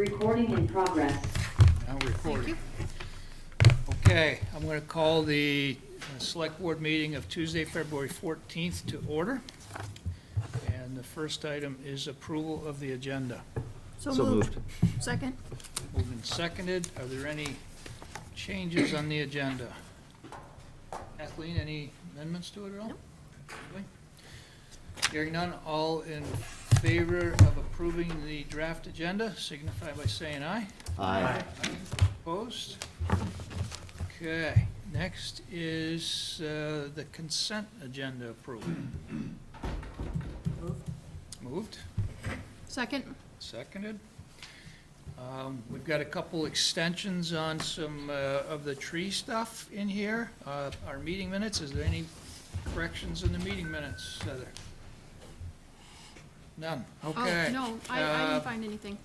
Recording in progress. Now recording. Okay, I'm going to call the Select Board meeting of Tuesday, February 14th to order. And the first item is approval of the agenda. So moved. Second? Moved and seconded. Are there any changes on the agenda? Kathleen, any amendments to it at all? Nope. Kathleen? Hearing none, all in favor of approving the draft agenda, signify by saying aye. Aye. Opposed? Okay, next is the consent agenda approval. Moved? Second? Seconded. We've got a couple extensions on some of the tree stuff in here. Our meeting minutes, is there any corrections in the meeting minutes, Heather? None, okay. Oh, no, I didn't find anything.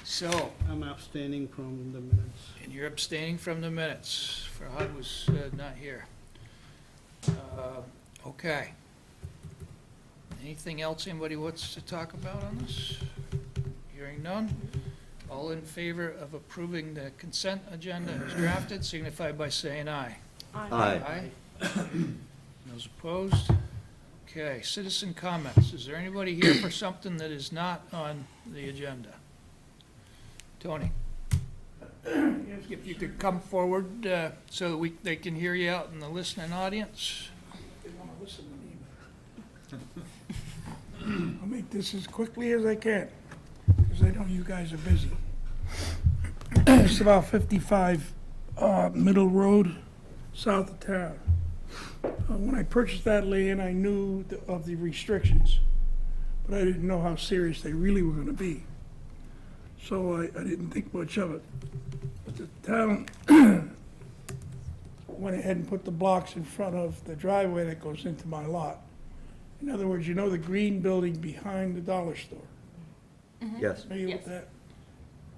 So, I'm abstaining from the minutes. and you're abstaining from the minutes, Farhad was not here. Okay. Anything else anybody wants to talk about on this? Hearing none. All in favor of approving the consent agenda as drafted, signify by saying aye. Aye. Those opposed? Okay, citizen comments. Is there anybody here for something that is not on the agenda? Tony? If you could come forward so that they can hear you out in the listening audience. They want to listen to me. I'll make this as quickly as I can, because I know you guys are busy. It's about 55 Middle Road, south of town. When I purchased that land, I knew of the restrictions, but I didn't know how serious they really were going to be. So I didn't think much of it. But the town went ahead and put the blocks in front of the driveway that goes into my lot. In other words, you know the green building behind the dollar store? Yes. Familiar with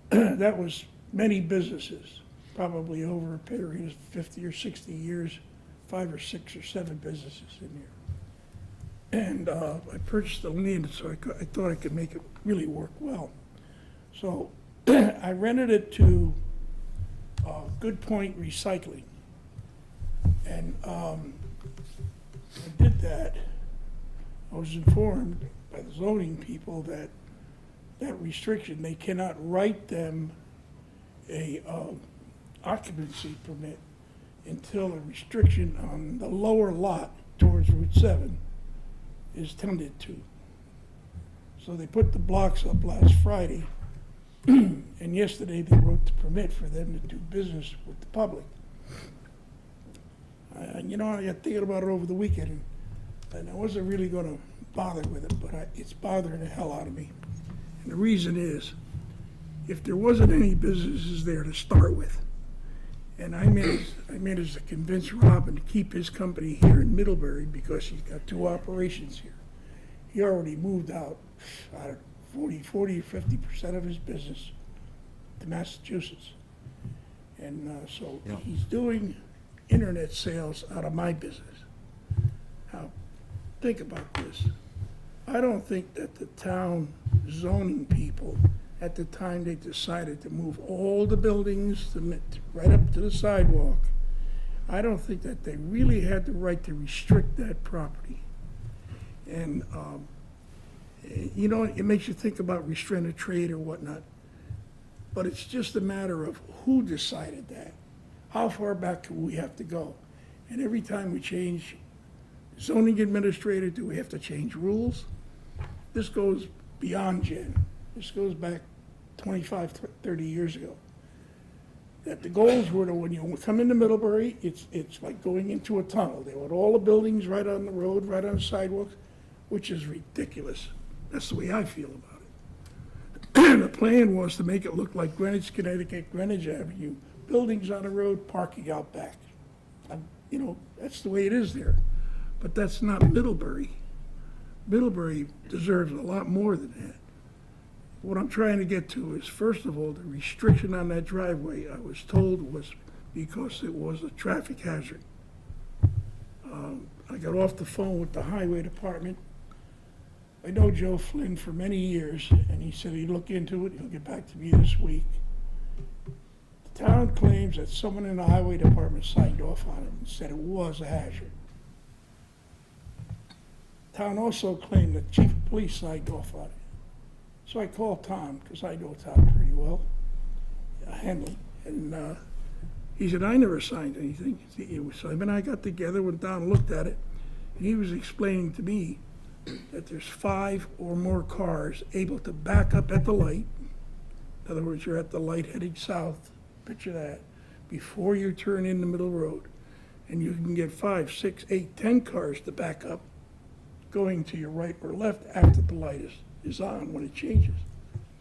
that? That was many businesses, probably over a period of 50 or 60 years, 5 or 6 or 7 businesses in there. And I purchased the land, so I thought I could make it really work well. So I rented it to Good Point Recycling. And I did that. I was informed by the zoning people that that restriction, they cannot write them a occupancy permit until a restriction on the lower lot towards Route 7 is tended to. So they put the blocks up last Friday, and yesterday they wrote the permit for them to do business with the public. You know, I got thinking about it over the weekend, and I wasn't really going to bother with it, but it's bothering the hell out of me. And the reason is, if there wasn't any businesses there to start with, and I managed to convince Robin to keep his company here in Middlebury because he's got 2 operations here. He already moved out, 40 or 50% of his business to Massachusetts. And so he's doing internet sales out of my business. Now, think about this. I don't think that the town zoning people, at the time they decided to move all the buildings right up to the sidewalk, I don't think that they really had the right to restrict that property. And, you know, it makes you think about restraint trade or whatnot, but it's just a matter of who decided that. How far back do we have to go? And every time we change zoning administrator, do we have to change rules? This goes beyond Jen. This goes back 25, 30 years ago. That the goals were to, when you come into Middlebury, it's like going into a tunnel. They want all the buildings right on the road, right on the sidewalk, which is ridiculous. That's the way I feel about it. The plan was to make it look like Greenwich, Connecticut, Greenwich Avenue, buildings on the road, parking out back. You know, that's the way it is there. But that's not Middlebury. Middlebury deserves a lot more than that. What I'm trying to get to is, first of all, the restriction on that driveway, I was told, was because it was a traffic hazard. I got off the phone with the highway department. I know Joe Flynn for many years, and he said he'd look into it, he'll get back to me this week. The town claims that someone in the highway department signed off on it and said it was a hazard. Town also claimed that chief of police signed off on it. So I called Tom, because I know Tom pretty well, Henley, and he said, I never signed anything. So him and I got together, went down and looked at it, and he was explaining to me that there's 5 or more cars able to back up at the light. In other words, you're at the light heading south, picture that, before you turn in the middle road. And you can get 5, 6, 8, 10 cars to back up going to your right or left after the light is on when it changes.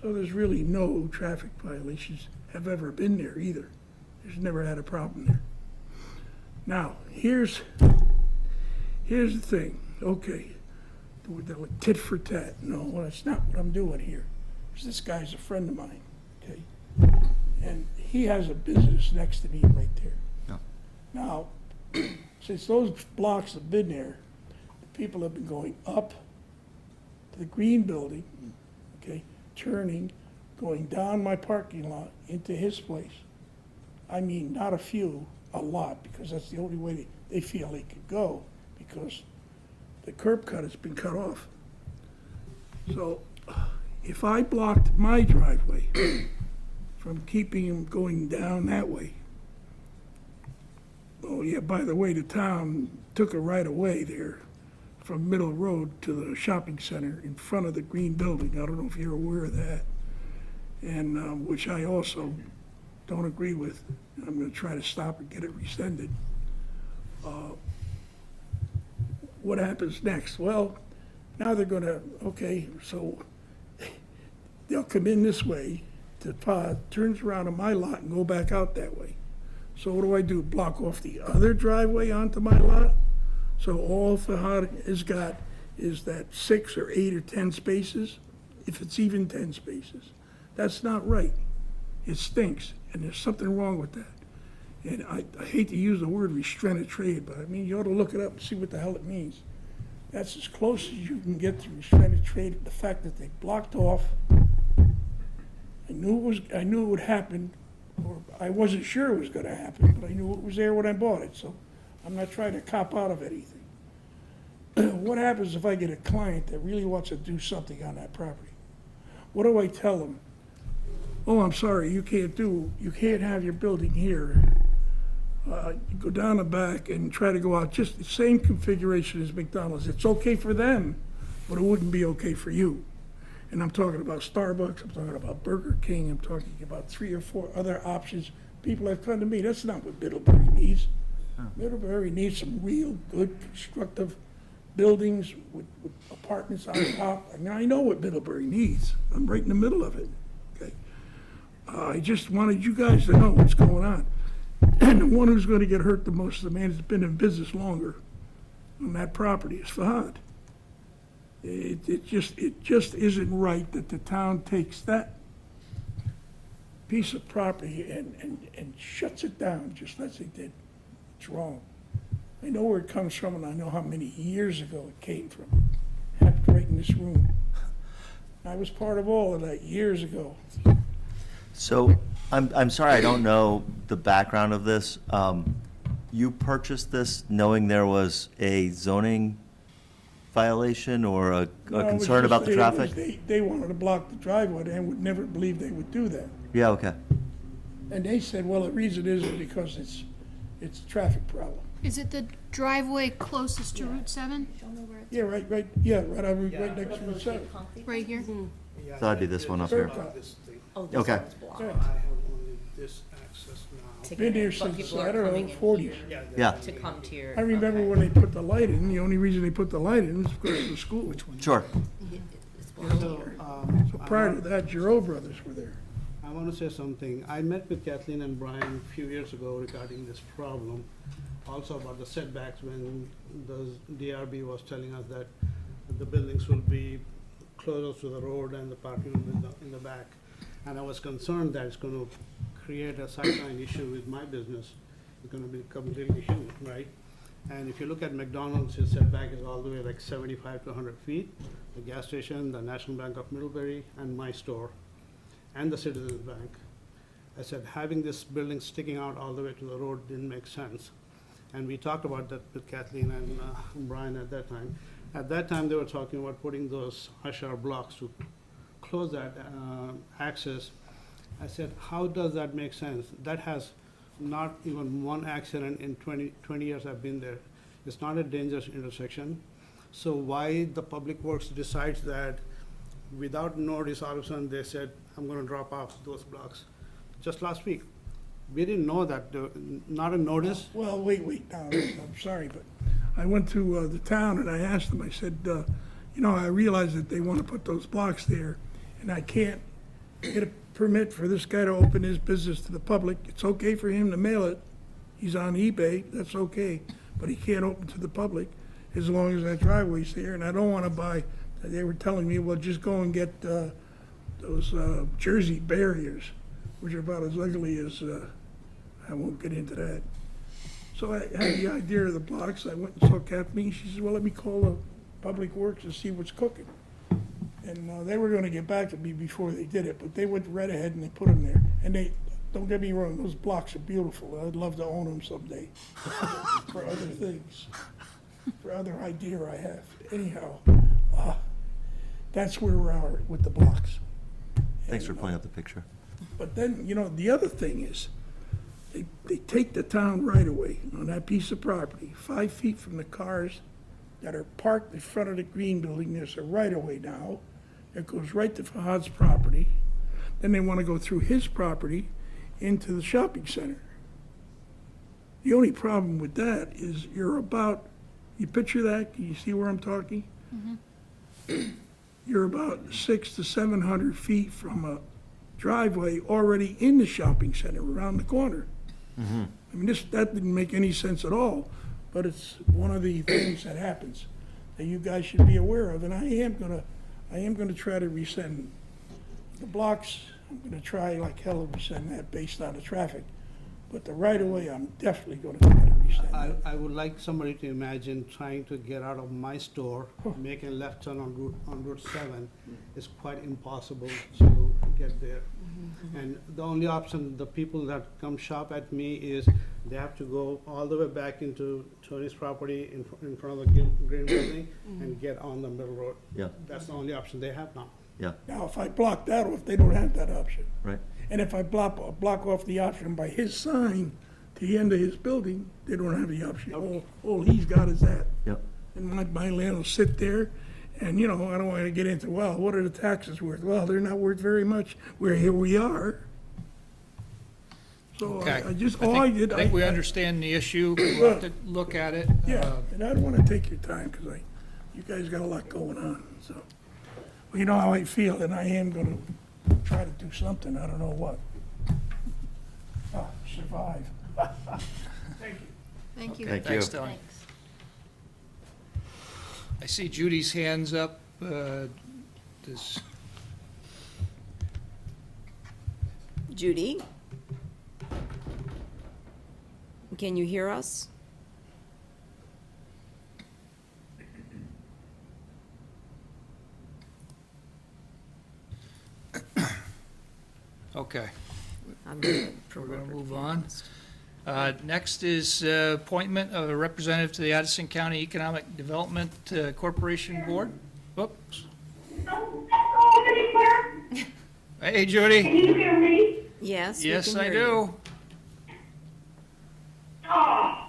So there's really no traffic violations have ever been there either. There's never had a problem there. Now, here's the thing, okay. The tit for tat. No, that's not what I'm doing here. Because this guy's a friend of mine, okay? And he has a business next to me right there. Yeah. Now, since those blocks have been there, the people have been going up to the green building, okay, turning, going down my parking lot into his place. I mean, not a few, a lot, because that's the only way they feel they could go, because the curb cut has been cut off. So if I blocked my driveway from keeping him going down that way, oh yeah, by the way, the town took a right of way there from Middle Road to the shopping center in front of the green building. I don't know if you're aware of that. And which I also don't agree with. I'm gonna try to stop and get it rescinded. What happens next? Well, now they're gonna, okay, so they'll come in this way, the Fahad turns around on my lot and go back out that way. So what do? Block off the other driveway onto my lot? So all Fahad has got is that 6 or 8 or 10 spaces, if it's even 10 spaces. That's not right. It stinks, and there's something wrong with that. And I hate to use the word restrained trade, but I mean, you ought to look it up and see what the hell it means. That's as close as you can get to restrained trade, the fact that they blocked off. I knew it would happen, or I wasn't sure it was gonna happen, but I knew it was there when I bought it, so I'm not trying to cop out of anything. What happens if I get a client that really wants to do something on that property? What do I tell them? Oh, I'm sorry, you can't have your building here. You go down the back and try to go out, just the same configuration as McDonald's. It's okay for them, but it wouldn't be okay for you. And I'm talking about Starbucks, I'm talking about Burger King, I'm talking about 3 or 4 other options. People have come to me, that's not what Middlebury needs. Middlebury needs some real good constructive buildings with apartments on top. I mean, I know what Middlebury needs. I'm right in the middle of it, okay? I just wanted you guys to know what's going on. And the one who's gonna get hurt the most is the man that's been in business longer on that property is Fahad. It just isn't right that the town takes that piece of property and shuts it down just as they did. It's wrong. I know where it comes from, and I know how many years ago it came from. Happened right in this room. I was part of all of that years ago. So, I'm sorry, I don't know the background of this. You purchased this knowing there was a zoning violation or a No, it was concern about the just- it was traffic? They wanted to block the driveway and would never believe they would do that. Yeah, okay. And they said, well, the reason is because it's a traffic problem. Is it the driveway closest to Route 7? Yeah, right next to the center. Right here? So that'd be this one up here. Oh, this Okay. one's blocked. I have only this access now. To Been get- here but since, people I are don't know, coming in 40s. here Yeah, To come to your. I remember okay. when they put the light in, the only reason they put the light in was because of the school. Which one? sure. It's blocked So, here. So prior to that, Giroux brothers were there. I want to say something. I met with Kathleen and Brian a few years ago regarding this problem. Also about the setbacks when the DRB was telling us that the buildings will be closer to the road and the parking will be in the back. And I was concerned that it's going to create a sightline issue with my business. It's going to be completely hidden, right? And if you look at McDonald's, his setback is all the way like 75 to 100 feet. The gas station, the National Bank of Middlebury, and my store, and the Citizens Bank. I said, having this building sticking out all the way to the road didn't make sense. And we talked about that with Kathleen and Brian at that time. At that time, they were talking about putting those usher blocks to close that access. I said, how does that make sense? That has not even one accident in 20 years I've been there. It's not a dangerous intersection. So why the Public Works decides that without notice, all of a sudden they said, I'm gonna drop off those blocks. Just last week. We didn't know that, not a notice. Well, wait, now, I'm sorry, but I went to the town and I asked them, I said, I realize that they want to put those blocks there, and I can't get a permit for this guy to open his business to the public. It's okay for him to mail it. He's on eBay, that's okay, but he can't open to the public as long as that driveway's there, and I don't want to buy, they were telling me, well, just go and get those Jersey barriers, which are about as ugly as, I won't get into that. So I had the idea of the blocks. I went and saw Kathleen. She said, well, let me call the Public Works and see what's cooking. And they were gonna get back to me before they did it, but they went right ahead and they put them there. And they, don't get me wrong, those blocks are beautiful. I'd love to own them someday for other things, for other idea I have. Anyhow, that's where we are with the blocks. Thanks for pointing out the picture. But then, the other thing is, they take the town right away on that piece of property, 5 feet from the cars that are parked in front of the green building. There's a right of way now that goes right to Fahad's property. Then they want to go through his property into the shopping center. The only problem with that is you picture that, can you see where I'm talking? You're about 600 to 700 feet from a driveway already in the shopping center around the corner. I mean, that didn't make any sense at all, but it's one of the things that happens that you guys should be aware of, and I am gonna try to resend the blocks. I'm gonna try like hell to resend that based on the traffic, but the right of way, I'm definitely gonna try to resend. I would like somebody to imagine trying to get out of my store, making a left turn on Route 7 is quite impossible to get there. And the only option, the people that come shop at me is they have to go all the way back into Tony's property in front of the green building and get on the middle road. Yeah, That's the only option they have now. yeah, Now, if I block that off, they don't have that option. right. And if I block off the option by his sign to the end of his building, they don't have the option. All he's got is that. Yep. And my land will sit there, and, I don't want to get into, well, what are the taxes worth? Well, they're not worth very much. Here we are. So Okay. I think we understand the issue. We'll have to look at it. Yeah, and I don't want to take your time, because you guys got a lot going on, so. Well, you know how I feel, and I am going to try to do something, I don't know what. Survive. Thank you. Thank you. Thank you. Thanks, Tony. I see Judy's hands up. Judy? Can you hear us? Okay, I'm gonna we're promote going to her, move to be on. honest. Next is appointment of a representative to the Addison County Economic Development Corporation Board. Whoops. Hey, Judy. Can you hear me? Yes, we Yes, can I hear you. do. Oh.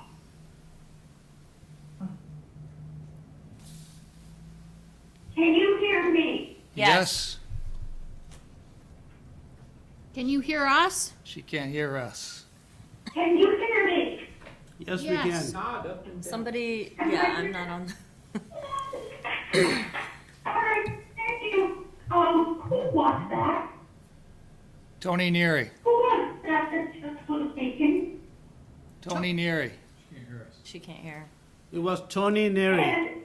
Can you hear me? Yes. Can you hear us? She can't hear us. Can you hear me? Yes, we Yes. can. Somebody, yeah, I'm not on. All right, thank you. Who was that? Tony Neary. Who was that just was speaking? Tony Neary. She can't hear. It was Tony Neary. And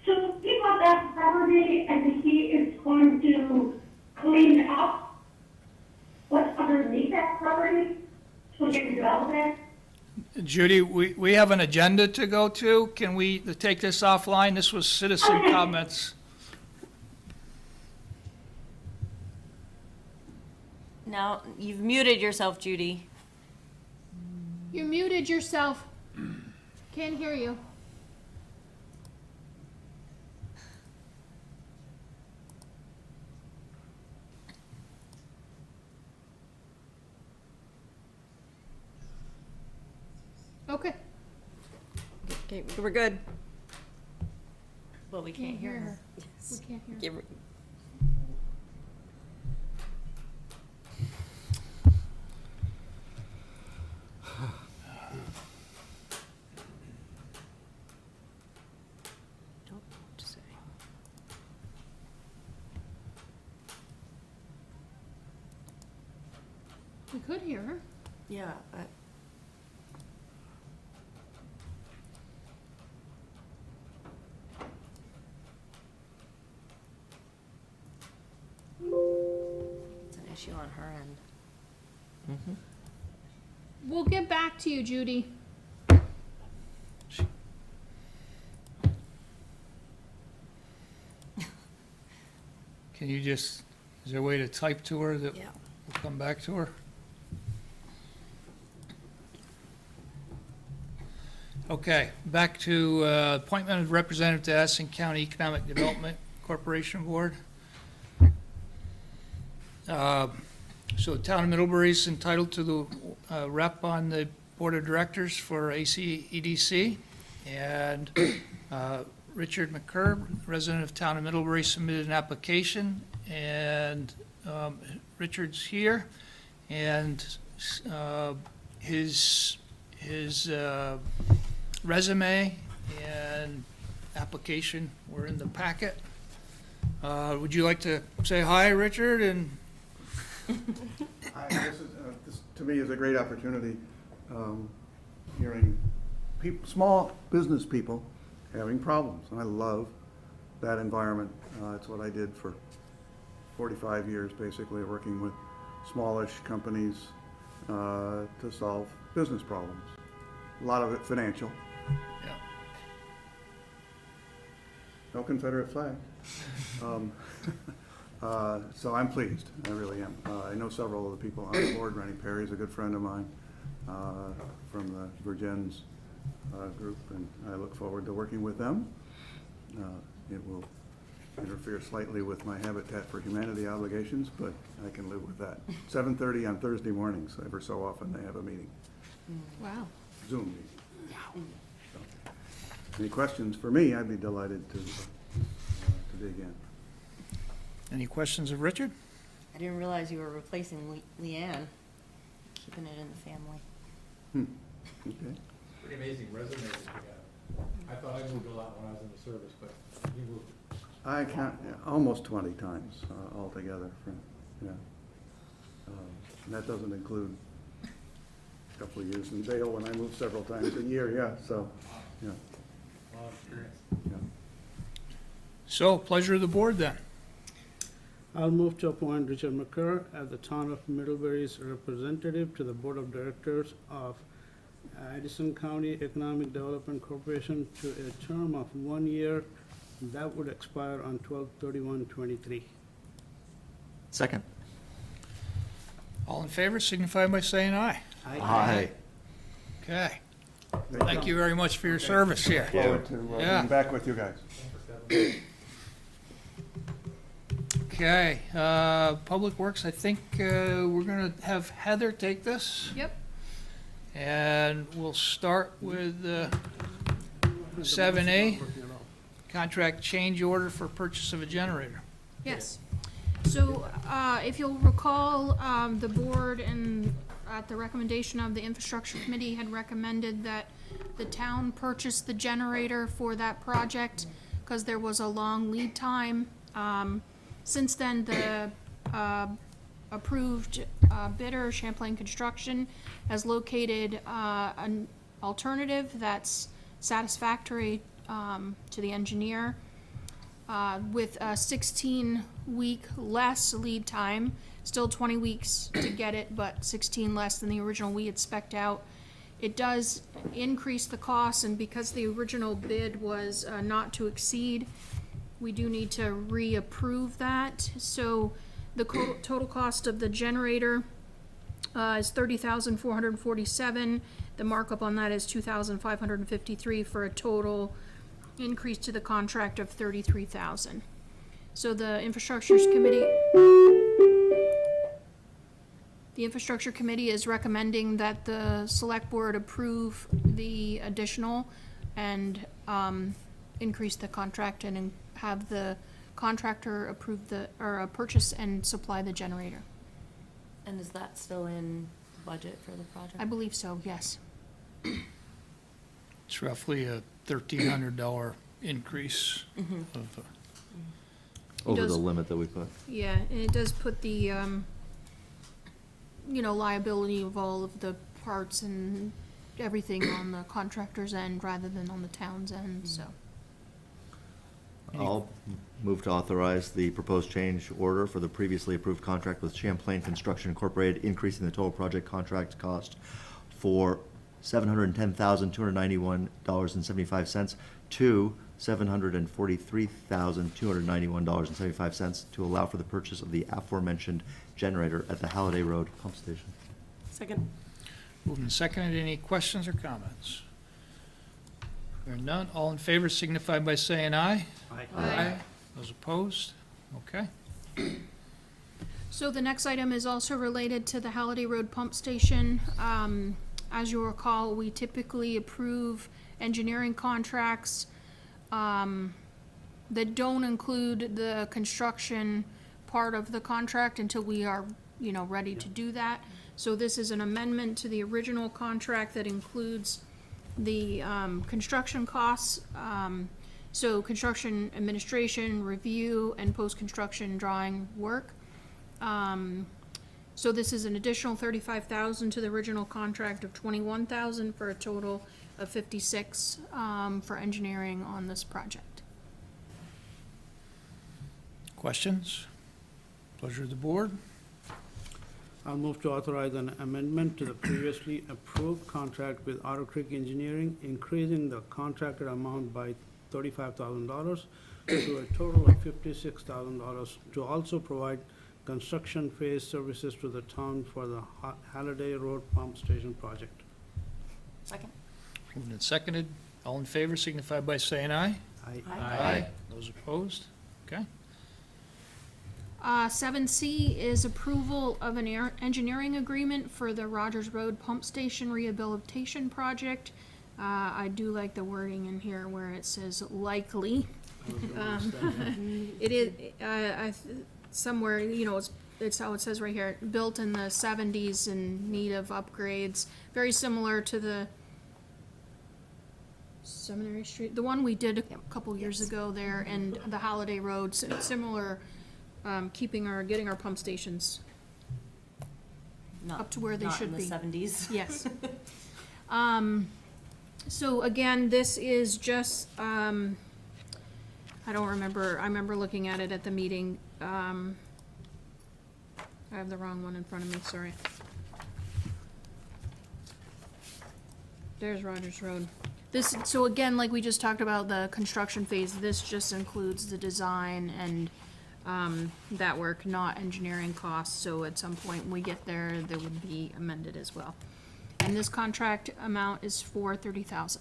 so he bought that property and he is going to clean up what's underneath that property so we can develop it? Judy, we have an agenda to go to. Can we take this offline? This was citizen comments. Now, you've muted yourself, Judy. You muted yourself. Can't hear you. Okay. Okay, we're good. Well, we can't hear her. We can't hear. Give her- Don't know what to say. We could hear her. Yeah, it's an issue on her end. We'll get back to you, Judy. Can you just, is there a way to type to her that Yeah. we'll come back to her? Okay, back to appointment of representative to Addison County Economic Development Corporation Board. So the town of Middlebury is entitled to the rep on the board of directors for ACEDC. And Richard McCurb, resident of town of Middlebury, submitted an application, and Richard's here, and his resume and application were in the packet. Would you like to say hi, Richard? And This to me is a great opportunity, hearing small business people having problems, and I love that environment. It's what I did for 45 years, basically, working with smallish companies to solve business problems. A lot of it financial. yeah. No Confederate flag. So I'm pleased, I really am. I know several of the people on the board. Rennie Perry's a good friend of mine from the Virgins group, and I look forward to working with them. It will interfere slightly with my Habitat for Humanity obligations, but I can live with that. 7:30 on Thursday mornings, ever so often they have a meeting, Wow. Zoom meeting. So, any questions for me, I'd be delighted to dig in. Any questions of Richard? I didn't realize you were replacing Leanne, keeping it in the family. Okay. Pretty amazing resume that you got. I thought I moved a lot when I was in the service, but you moved. I count almost 20 times altogether. Yeah. And that doesn't include a couple of years in Dale when I moved several times a year. Yeah. So, yeah. A lot of experience. Yeah. So, pleasure of the board then. I'll move to appoint Richard McCurr as the town of Middlebury's representative to the Board of Directors of Addison County Economic Development Corporation to a term of 1 year that would expire on 12/31/23. Second. All in favor, signify by saying aye. Aye. Okay. Thank you very much for your service here. Forward to Yeah. being back with you guys. Okay, Public Works, I think we're gonna have Heather take this, Yep. and we'll start with 7A, contract change order for purchase of a generator. Yes. So, if you'll recall, the board and at the recommendation of the infrastructure committee had recommended that the town purchase the generator for that project because there was a long lead time. Since then, the approved bidder, Champlain Construction, has located an alternative that's satisfactory to the engineer with a 16-week less lead time, still 20 weeks to get it, but 16 less than the original we had spec'd out. It does increase the cost, and because the original bid was not to exceed, we do need to reapprove that. So the total cost of the generator is $30,447. The markup on that is $2,553 for a total increase to the contract of $33,000. So the Infrastructure Committee is recommending that the Select Board approve the additional and increase the contract and have the contractor approve purchase and supply the generator. And is that still in budget for the project? I believe so, yes. It's roughly a $1,300 increase of the Over does- the limit that we put. Yeah, and it does put the, liability of all of the parts and everything on the contractor's end rather than on the town's end, so. I'll move to authorize the proposed change order for the previously approved contract with Champlain Construction Incorporated, increasing the total project contract cost for $710,291.75 to $743,291.75 to allow for the purchase of the aforementioned generator at the Halliday Road pump station. Second. moved and seconded. Any questions or comments? Hearing none, all in favor signify by saying aye. Aye. Those opposed? Okay. So the next item is also related to the Halliday Road pump station. As you'll recall, we typically approve engineering contracts that don't include the construction part of the contract until we are, ready to do that. So this is an amendment to the original contract that includes the construction costs. So construction administration, review, and post-construction drawing work. So this is an additional $35,000 to the original contract of $21,000 for a total of $56,000 for engineering on this project. Questions? Pleasure of the board. I'll move to authorize an amendment to the previously approved contract with Otter Creek Engineering, increasing the contracted amount by $35,000 to a total of $56,000 to also provide construction phase services to the town for the Halliday Road Pump Station project. Second. Moved and seconded. All in favor signify by saying aye. Aye. Those opposed? Okay. 7C is approval of an engineering agreement for the Rogers Road Pump Station Rehabilitation Project. I do like the wording in here where it says likely. It is, somewhere, it's how it says right here, built in the 70s in need of upgrades. Very similar to the Seminary Street, the one we did a couple years ago there, and the Holiday Road, similar, getting our pump stations Not- up to where they should be. Not in the 70s. Yes. So again, this is just, I don't remember, I remember looking at it at the meeting. I have the wrong one in front of me, sorry. There's Rogers Road. This, so again, like we just talked about the construction phase, this just includes the design and, that work, not engineering costs, so at some point when we get there, there would be amended as well. And this contract amount is for $30,000.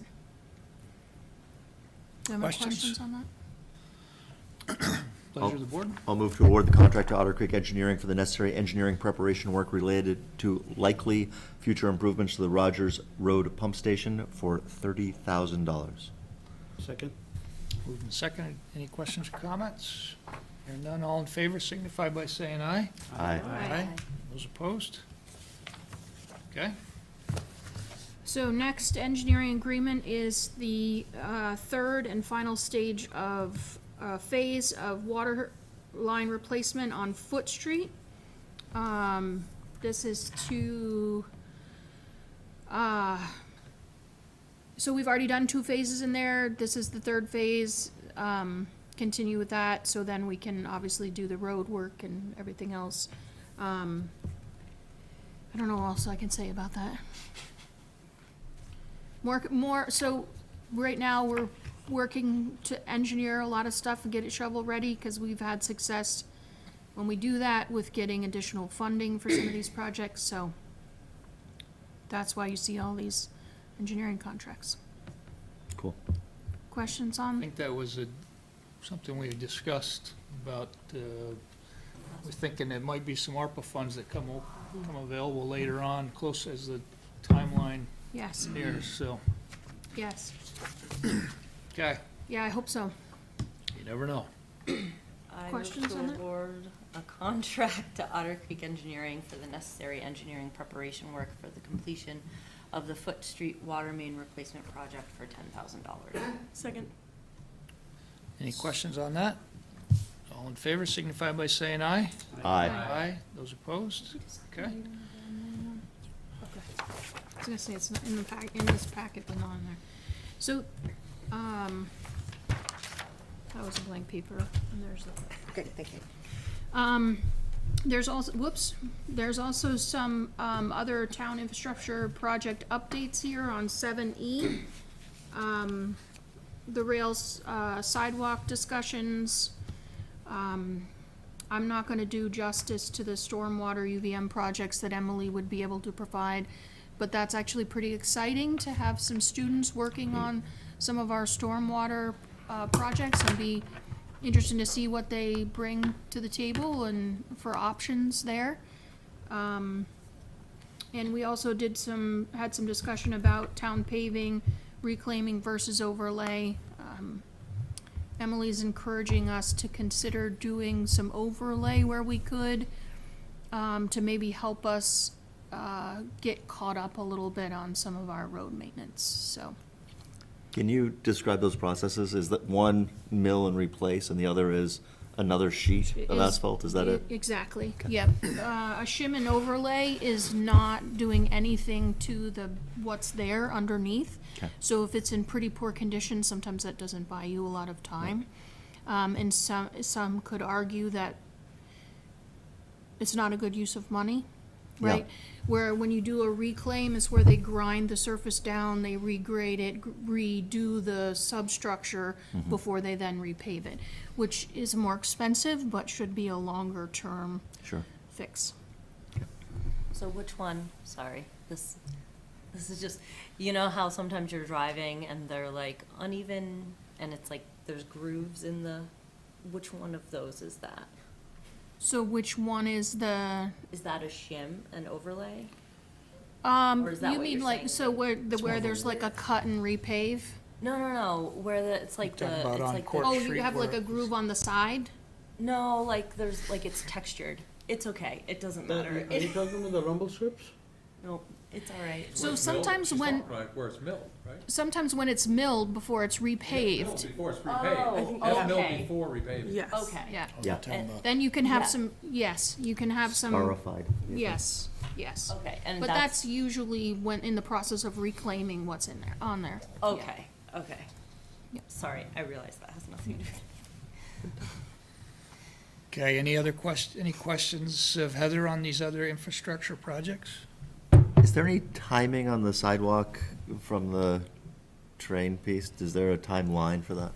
Do you have any Questions? questions on that? Pleasure of the board. I'll move to award the contract to Otter Creek Engineering for the necessary engineering preparation work related to likely future improvements to the Rogers Road Pump Station for $30,000. Second? Moved and seconded. Any questions or comments? Hearing none, all in favor signify by saying aye. Aye. Aye. Those opposed? Okay. So next engineering agreement is the third and final stage of phase of water line replacement on Foot Street. This is to, so we've already done 2 phases in there. This is the third phase. Continue with that, so then we can obviously do the road work and everything else. I don't know what else I can say about that. So right now, we're working to engineer a lot of stuff and get it shovel-ready, because we've had success when we do that with getting additional funding for some of these projects, so that's why you see all these engineering contracts. Cool. Questions I on? think that was something we discussed about, we're thinking there might be some ARPA funds that come available later on, close as the timeline Yes, nears, so, yes. okay, Yeah, I hope so. you never know. I Questions move on to that? award a contract to Otter Creek Engineering for the necessary engineering preparation work for the completion of the Foot Street Water Main Replacement Project for $10,000. Second. Any questions on that? All in favor signify by saying aye. Aye. Aye. Those opposed? Okay. I was gonna say, it's not in the in this packet, but not in there. So, that was a blank paper, and there's the. Okay, thank you. There's also some, other town infrastructure project updates here on 7E. The rails, sidewalk discussions. I'm not gonna do justice to the stormwater UVM projects that Emily would be able to provide, but that's actually pretty exciting to have some students working on some of our stormwater, projects, and be interesting to see what they bring to the table and for options there. And we also had some discussion about town paving, reclaiming versus overlay. Emily's encouraging us to consider doing some overlay where we could, to maybe help us, get caught up a little bit on some of our road maintenance, so. Can you describe those processes? Is that one mill and replace and the other is another sheet of asphalt? Is that it? Exactly, yep. A shim and overlay is not doing anything to what's there underneath. Okay. So if it's in pretty poor condition, sometimes that doesn't buy you a lot of time. And some could argue that it's not a good use of money, right? Where when you do a reclaim is where they grind the surface down, they regrade it, redo the substructure before they then repave it, which is more expensive, but should be a longer term Sure. fix. So which one, sorry, this is just, you know how sometimes you're driving and they're like uneven and it's like there's grooves in which one of those is that? So which one is the, Is that a shim and overlay? Or is that you what mean you're like, saying? so where there's like a cut and repave? No, where it's like You're talking about on Court Oh, Street you have like where- a groove on the side? No, like there's, like it's textured. It's okay, it doesn't matter. Are you talking about the rumble strips? No, it's all right. So sometimes when, Where it's milled, right? sometimes when it's milled before it's Milled repaved, before it's Oh, repaved. I think- It's milled okay. before repaved. Yes. Okay. yeah. Oh, Yeah. you're talking about- Then you can have Yeah. some, yes, you can have some, Scarified. yes, yes. Okay, and But that's usually when, in the process of reclaiming what's in there, on there. Yeah. okay, okay. Yep. Sorry, I realize that has nothing to do. Okay, any questions of Heather on these other infrastructure projects? Is there any timing on the sidewalk from the train piece? Is there a timeline for that?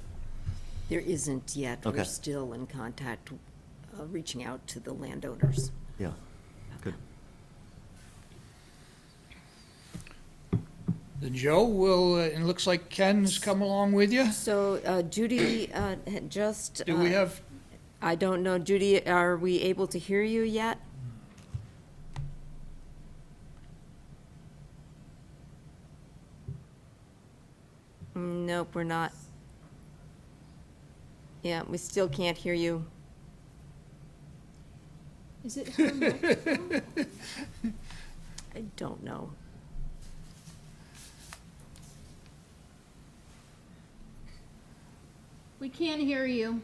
There isn't yet. Okay. We're still in contact, reaching out to the landowners. Yeah, good. Then Joe will, it looks like Ken's come along with you. So Judy had just. Do we have, I don't know, Judy, are we able to hear you yet? Nope, we're not. Yeah, we still can't hear you. Is it her microphone? I don't know. We can't hear you.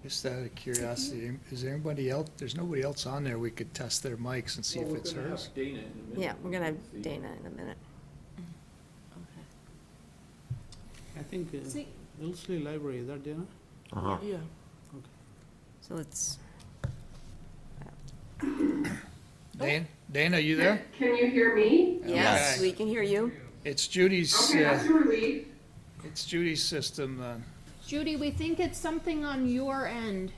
just out of curiosity, is there anybody else, there's nobody else on there, we could test their mics and see if it's hers? Yeah, we're gonna have Dana in a minute. Okay. I think See- Wellesley Library, is that Dana? Uh-huh. Yeah. Okay. So it's, Dana, you there? Can you hear me? yes, Okay. we can hear you. It's Judy's, Okay, that's a relief. it's Judy's system. Judy, we think it's something on your end.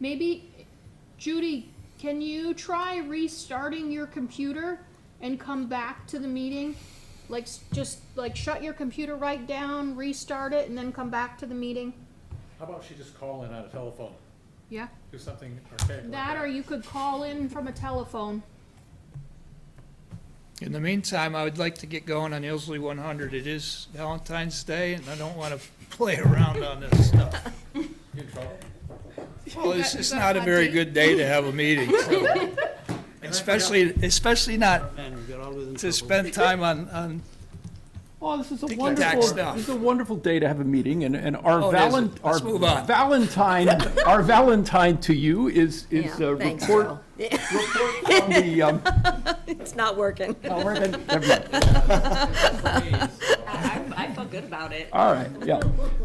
Maybe, Judy, can you try restarting your computer and come back to the meeting? Like, just, like, shut your computer right down, restart it, and then come back to the meeting? How about she just call in on a telephone, Yeah? do something archaic like That, or you could call in from a telephone. In the meantime, I would like to get going on Ilsley 100. It is Valentine's Day, and I don't want to play around on this stuff. You in trouble? Well, it's not a very good day to have a meeting, so. Especially not And we're always in to trouble. spend time on Well, this is a Ticky-tack wonderful, stuff. this is a wonderful day to have a meeting, and our Oh, it is. Let's move on. Valentine, our Valentine to you is Yeah, a thanks, report Joe. from the, It's not working. oh, we're gonna- never mind. I felt good about it. All right, yeah.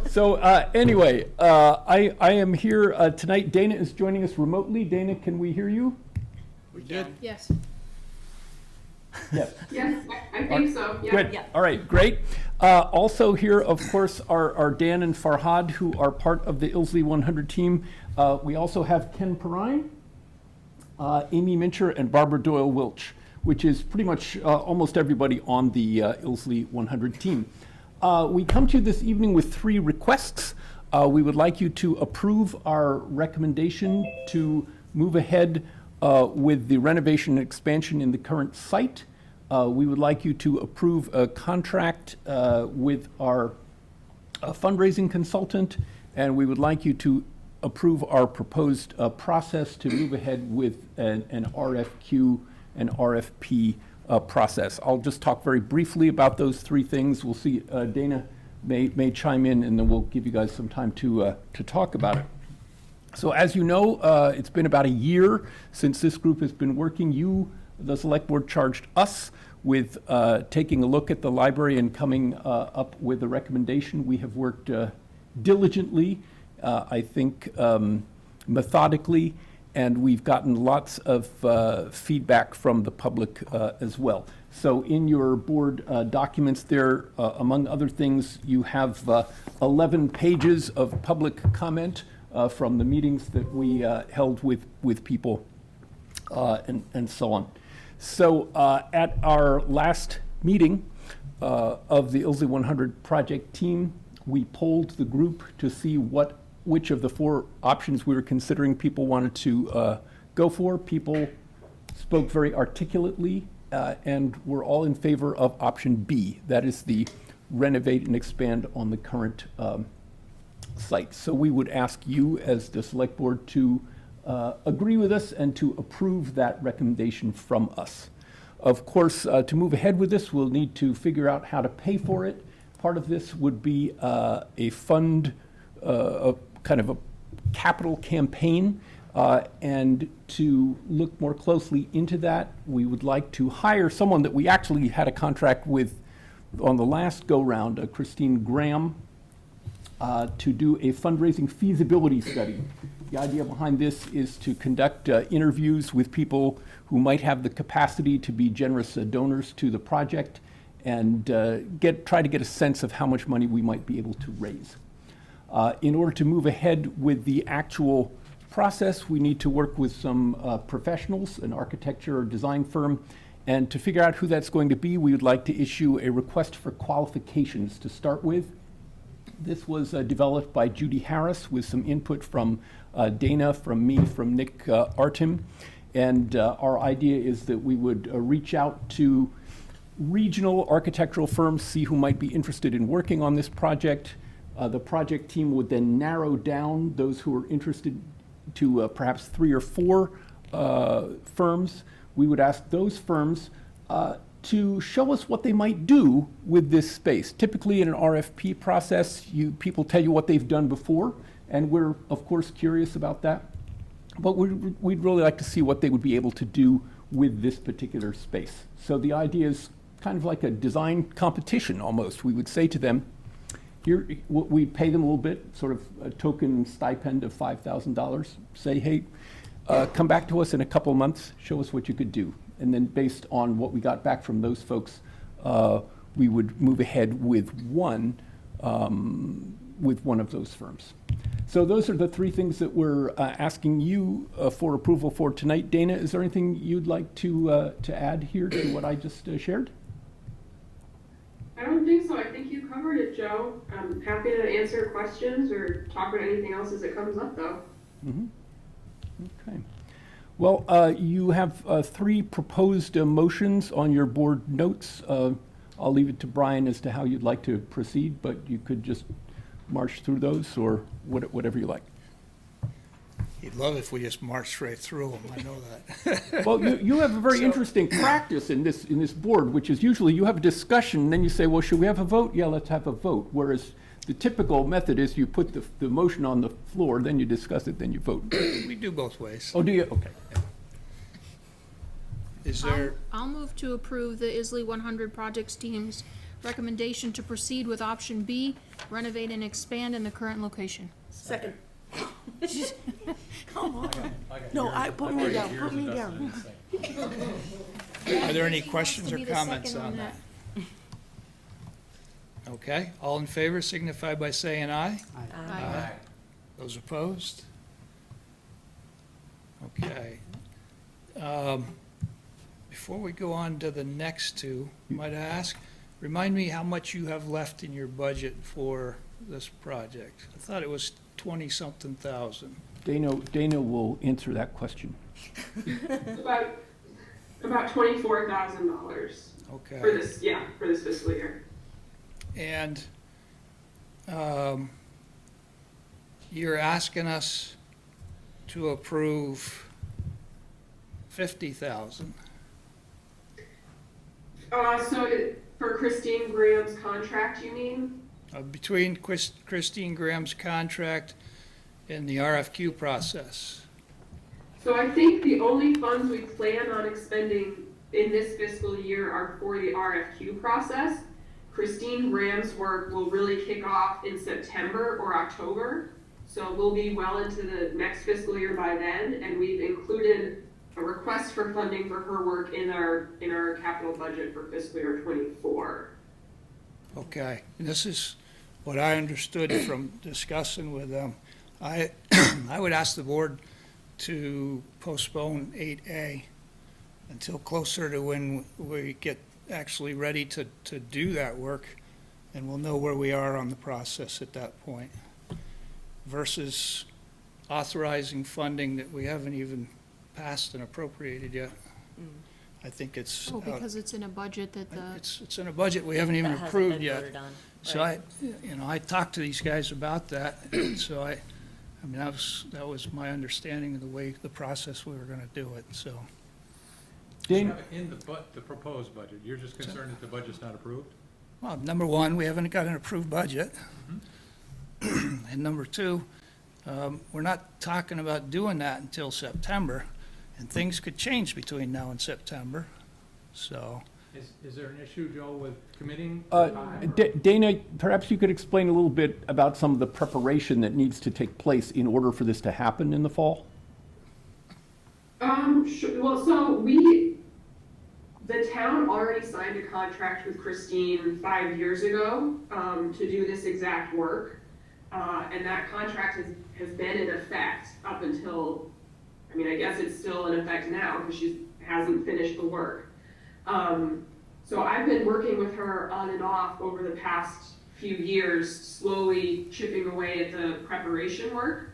So, anyway, I am here, tonight. Dana is joining us remotely. Dana, can we hear you? we did. Yes. Yes. Yes, I think so, yeah. Good, Yeah. all right, great. Also here, of course, are Dan and Farhad, who are part of the Ilsley 100 team. We also have Ken Perrine, Amy Mincher, and Barbara Doyle Wilch, which is pretty much almost everybody on the Ilsley 100 team. We come to you this evening with 3 requests. We would like you to approve our recommendation to move ahead with the renovation and expansion in the current site. We would like you to approve a contract with our fundraising consultant, and we would like you to approve our proposed process to move ahead with an RFQ and RFP process. I'll just talk very briefly about those 3 things. We'll see, Dana may chime in, and then we'll give you guys some time to talk about it. So as you know, it's been about a year since this group has been working. You, the Select Board, charged us with taking a look at the library and coming up with a recommendation. We have worked diligently, I think methodically, and we've gotten lots of feedback from the public as well. So in your board documents there, among other things, you have 11 pages of public comment from the meetings that we held with people and so on. So at our last meeting of the Ilsley 100 project team, we polled the group to see which of the 4 options we were considering people wanted to go for. People spoke very articulately and were all in favor of option B. That is the renovate and expand on the current site. So we would ask you as the Select Board to agree with us and to approve that recommendation from us. Of course, to move ahead with this, we'll need to figure out how to pay for it. Part of this would be a fund, a kind of a capital campaign, and to look more closely into that, we would like to hire someone that we actually had a contract with on the last go-round, Christine Graham, to do a fundraising feasibility study. The idea behind this is to conduct interviews with people who might have the capacity to be generous donors to the project and try to get a sense of how much money we might be able to raise. In order to move ahead with the actual process, we need to work with some professionals, an architecture or design firm, and to figure out who that's going to be, we would like to issue a request for qualifications to start with. This was developed by Judy Harris with some input from Dana, from me, from Nick Artem. And our idea is that we would reach out to regional architectural firms, see who might be interested in working on this project. The project team would then narrow down those who are interested to perhaps 3 or 4 firms. We would ask those firms to show us what they might do with this space. Typically in an RFP process, people tell you what they've done before, and we're of course curious about that. But we'd really like to see what they would be able to do with this particular space. So the idea is kind of like a design competition almost. We would say to them, here, we pay them a little bit, sort of a token stipend of $5,000. Say, hey, come back to us in a couple of months, show us what you could do. And then based on what we got back from those folks, we would move ahead with one of those firms. So those are the three things that we're asking you for approval for tonight. Dana, is there anything you'd like to add here to what I just shared? I don't think so. I think you covered it, Joe. I'm happy to answer questions or talk about anything else as it comes up, though. Mm-hmm. Okay. Well, you have three proposed motions on your board notes. I'll leave it to Brian as to how you'd like to proceed, but you could just march through those or whatever you like. He'd love if we just marched right through them, I know that. Well, you have a very interesting practice in this board, which is usually you have a discussion, and then you say, well, should we have a vote? Yeah, let's have a vote. Whereas the typical method is you put the motion on the floor, then you discuss it, then you vote. We do both ways. Oh, do you? Okay. Is there, I'll move to approve the Isley 100 Projects Team's recommendation to proceed with option B, renovate and expand in the current location. Second. Put me down. are there any He wants questions to or be the comments second on that? Okay, all in favor signify by saying aye. Aye. Those opposed? Okay. Before we go on to the next two, might I ask, remind me how much you have left in your budget for this project? I thought it was 20-something thousand. Dana will answer that question. About $24,000 Okay. for this fiscal year. And you're asking us to approve 50,000. For Christine Graham's contract, you mean? Between Christine Graham's contract and the RFQ process. So I think the only funds we plan on expending in this fiscal year are for the RFQ process. Christine Graham's work will really kick off in September or October. So we'll be well into the next fiscal year by then, and we've included a request for funding for her work in our capital budget for fiscal year 24. Okay, and this is what I understood from discussing with them. I would ask the board to postpone 8A until closer to when we get actually ready to do that work, and we'll know where we are on the process at that point, versus authorizing funding that we haven't even passed and appropriated yet. I think it's. Oh, because it's in a budget that the, It's in a budget we haven't even That hasn't approved been yet. voted on, So right. I talked to these guys about that, so I mean, that was my understanding of the way, the process we were gonna do it, so. You Dana, have it in the proposed budget, you're just concerned that the budget's not approved? Well, number one, we haven't got an approved budget. And number two, we're not talking about doing that until September, and things could change between now and September, so. Is there an issue, Joe, with committing? Dana, perhaps you could explain a little bit about some of the preparation that needs to take place in order for this to happen in the fall? Sure. Well, so the town already signed a contract with Christine 5 years ago to do this exact work. And that contract has been in effect up until, I mean, I guess it's still in effect now because she hasn't finished the work. So I've been working with her on and off over the past few years, slowly chipping away at the preparation work.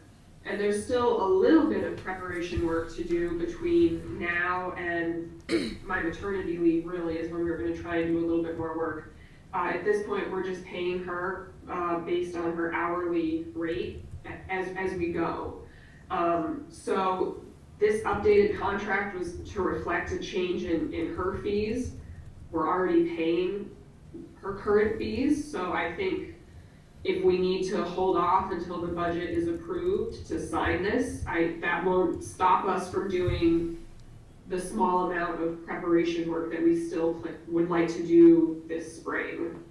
And there's still a little bit of preparation work to do between now and my maternity leave, really, is when we're going to try and do a little bit more work. At this point, we're just paying her based on her hourly rate as we go. So this updated contract was to reflect a change in her fees. We're already paying her current fees, so I think if we need to hold off until the budget is approved to sign this, that won't stop us from doing the small amount of preparation work that we still would like to do this spring.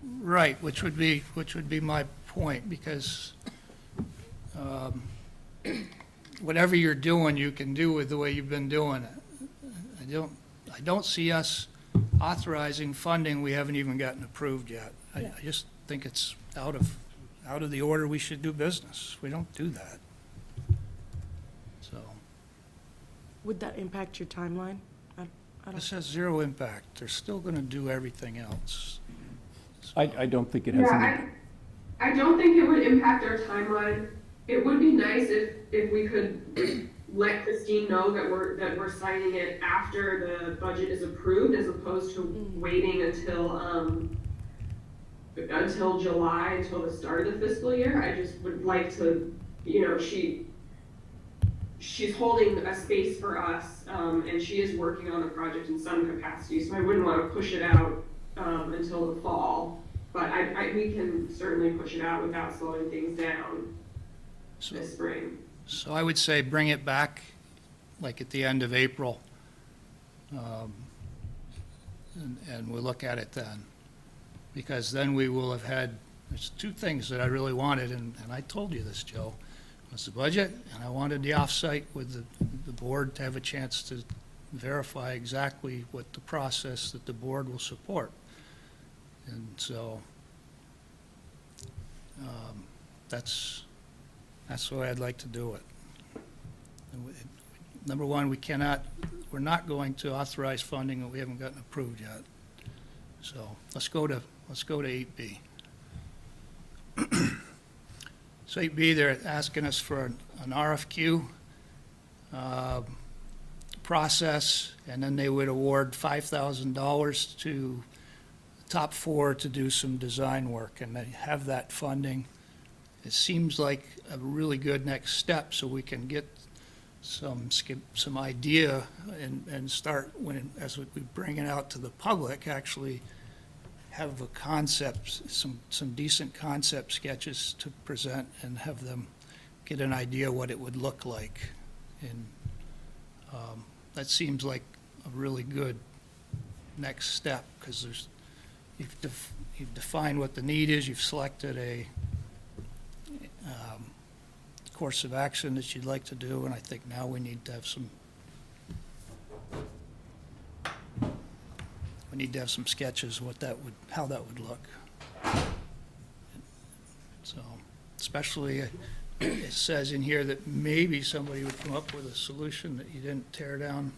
Right, which would be my point, because whatever you're doing, you can do with the way you've been doing it. I don't see us authorizing funding we haven't even gotten approved yet. I just think it's out of the order we should do business. We don't do that. So, Would that impact your timeline? I don't. this has zero impact. They're still gonna do everything else. I don't think it has any. Yeah, I don't think it would impact our timeline. It would be nice if we could let Christine know that we're signing it after the budget is approved, as opposed to waiting until July, until the start of the fiscal year. I just would like to, she's holding a space for us, and she is working on the project in some capacity, so I wouldn't want to push it out until the fall. But we can certainly push it out without slowing things down this spring. So I would say bring it back, like at the end of April, and we'll look at it then. Because then we will have had, there's two things that I really wanted, and I told you this, Joe, was the budget, and I wanted the off-site with the board to have a chance to verify exactly what the process that the board will support. And so, that's the way I'd like to do it. Number one, we're not going to authorize funding that we haven't gotten approved yet. So let's go to 8B. So 8B, they're asking us for an RFQ process, and then they would award $5,000 to the top four to do some design work, and they have that funding. It seems like a really good next step, so we can get some idea and start as we bring it out to the public, actually have a concept, some decent concept sketches to present and have them get an idea what it would look like. And that seems like a really good next step, because you've defined what the need is, you've selected a course of action that you'd like to do, and I think now we need to have some sketches how that would look. So, especially it says in here that maybe somebody would come up with a solution that you didn't tear down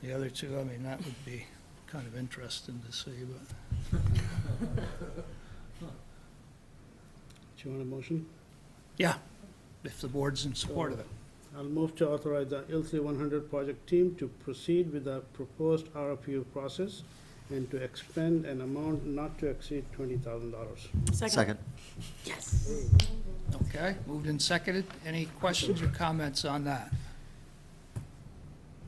the other two. I mean, that would be kind of interesting to see, but. Do you want a motion? Yeah, if the board's in support of it. I'll move to authorize the ILSI 100 project team to proceed with the proposed RFQ process and to expend an amount not to exceed $20,000. Second. Okay, moved and seconded. Any questions or comments on that?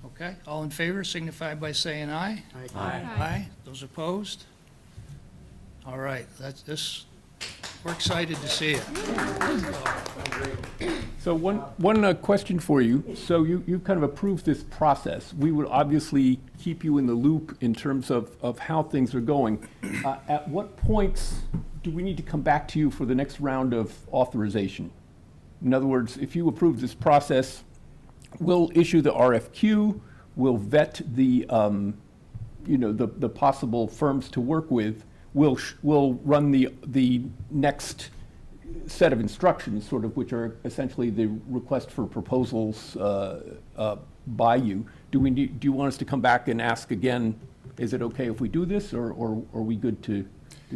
Okay, all in favor signify by saying aye. Aye. Those opposed? All right, we're excited to see it. So one question for you. So you've kind of approved this process. We would obviously keep you in the loop in terms of how things are going. At what points do we need to come back to you for the next round of authorization? In other words, if you approve this process, we'll issue the RFQ, we'll vet the possible firms to work with, we'll run the next set of instructions, sort of, which are essentially the request for proposals by you. Do you want us to come back and ask again, is it okay if we do this, or are we good to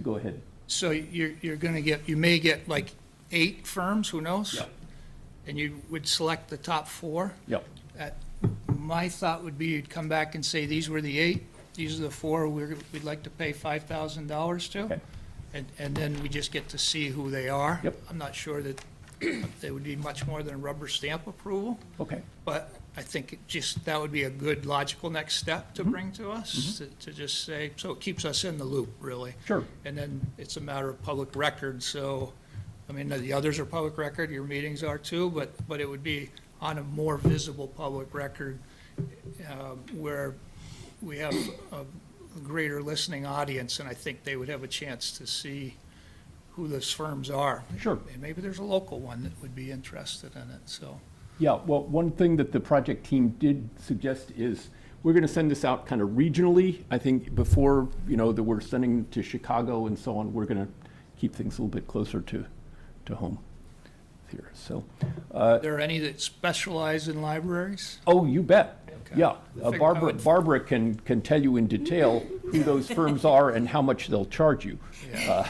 go ahead? So you may get like 8 firms, who knows? Yep. And you would select the top 4? Yep. My thought would be you'd come back and say, these were the 8, these are the 4 we'd like to pay $5,000 to. Okay. And then we just get to see who they are. Yep. I'm not sure that they would be much more than a rubber stamp approval. Okay. But I think that would be a good logical next step to bring to us, to just say, so it keeps us in the loop, really. Sure. And then it's a matter of public record, so, I mean, the others are public record, your meetings are too, but it would be on a more visible public record, where we have a greater listening audience, and I think they would have a chance to see who those firms are. Sure. And maybe there's a local one that would be interested in it, so. Yeah, well, one thing that the project team did suggest is we're going to send this out kind of regionally. I think before, that we're sending to Chicago and so on, we're going to keep things a little bit closer to home here. So, Are there any that specialize in libraries? oh, you bet. Okay. Yeah, I think I would- Barbara can tell you in detail who those firms are and how much they'll charge you. Yeah.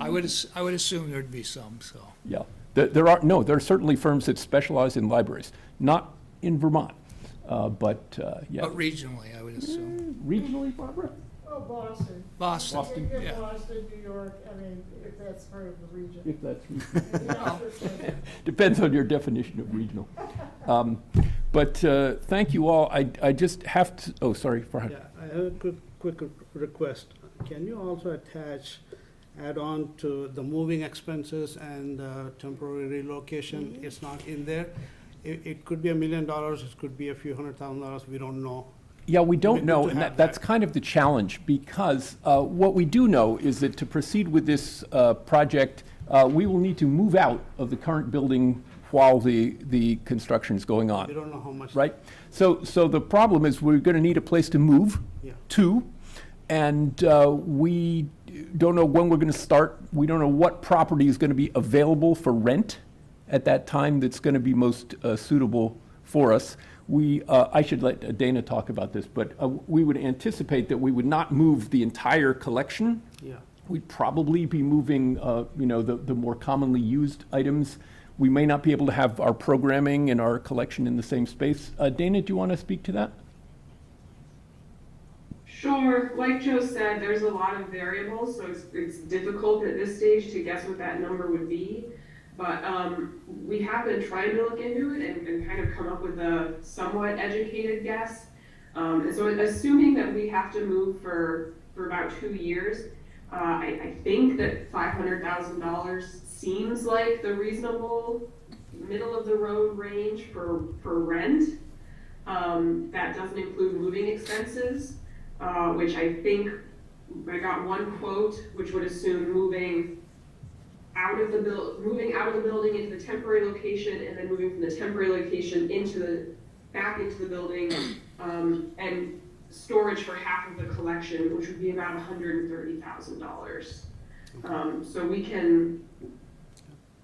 I would assume there'd be some, so. Yeah, there are certainly firms that specialize in libraries, not in Vermont, but yeah. But regionally, I would assume. Regionally, Barbara? Oh, Boston. Boston, If yeah. Boston, New York, I mean, if that's part of the region. If that's Yeah, regional. Depends on your definition of regional. But thank you all. I just have to, oh, sorry, Farhad. Yeah, I have a quick request. Can you also add on to the moving expenses and temporary relocation? It's not in there. It could be $1 million, it could be a few $100,000, we don't know. Yeah, we don't Good know, to and have that's that. kind of the challenge, because what we do know is that to proceed with this project, we will need to move out of the current building while the construction is going on. We don't know how much. Right? So the problem is we're going to need a place to move Yeah. to, and we don't know when we're going to start. We don't know what property is going to be available for rent at that time that's going to be most suitable for us. I should let Dana talk about this, but we would anticipate that we would not move the entire collection. Yeah. We'd probably be moving, the more commonly used items. We may not be able to have our programming and our collection in the same space. Dana, do you want to speak to that? Sure, like Joe said, there's a lot of variables, so it's difficult at this stage to guess what that number would be. But we have been trying to look into it and kind of come up with a somewhat educated guess. And so assuming that we have to move for about 2 years, I think that $500,000 seems like the reasonable middle of the road range for rent. That doesn't include moving expenses, which I think I got one quote, which would assume moving out of the building into the temporary location, and then moving from the temporary location back into the building, and storage for half of the collection, which would be about $130,000. So we can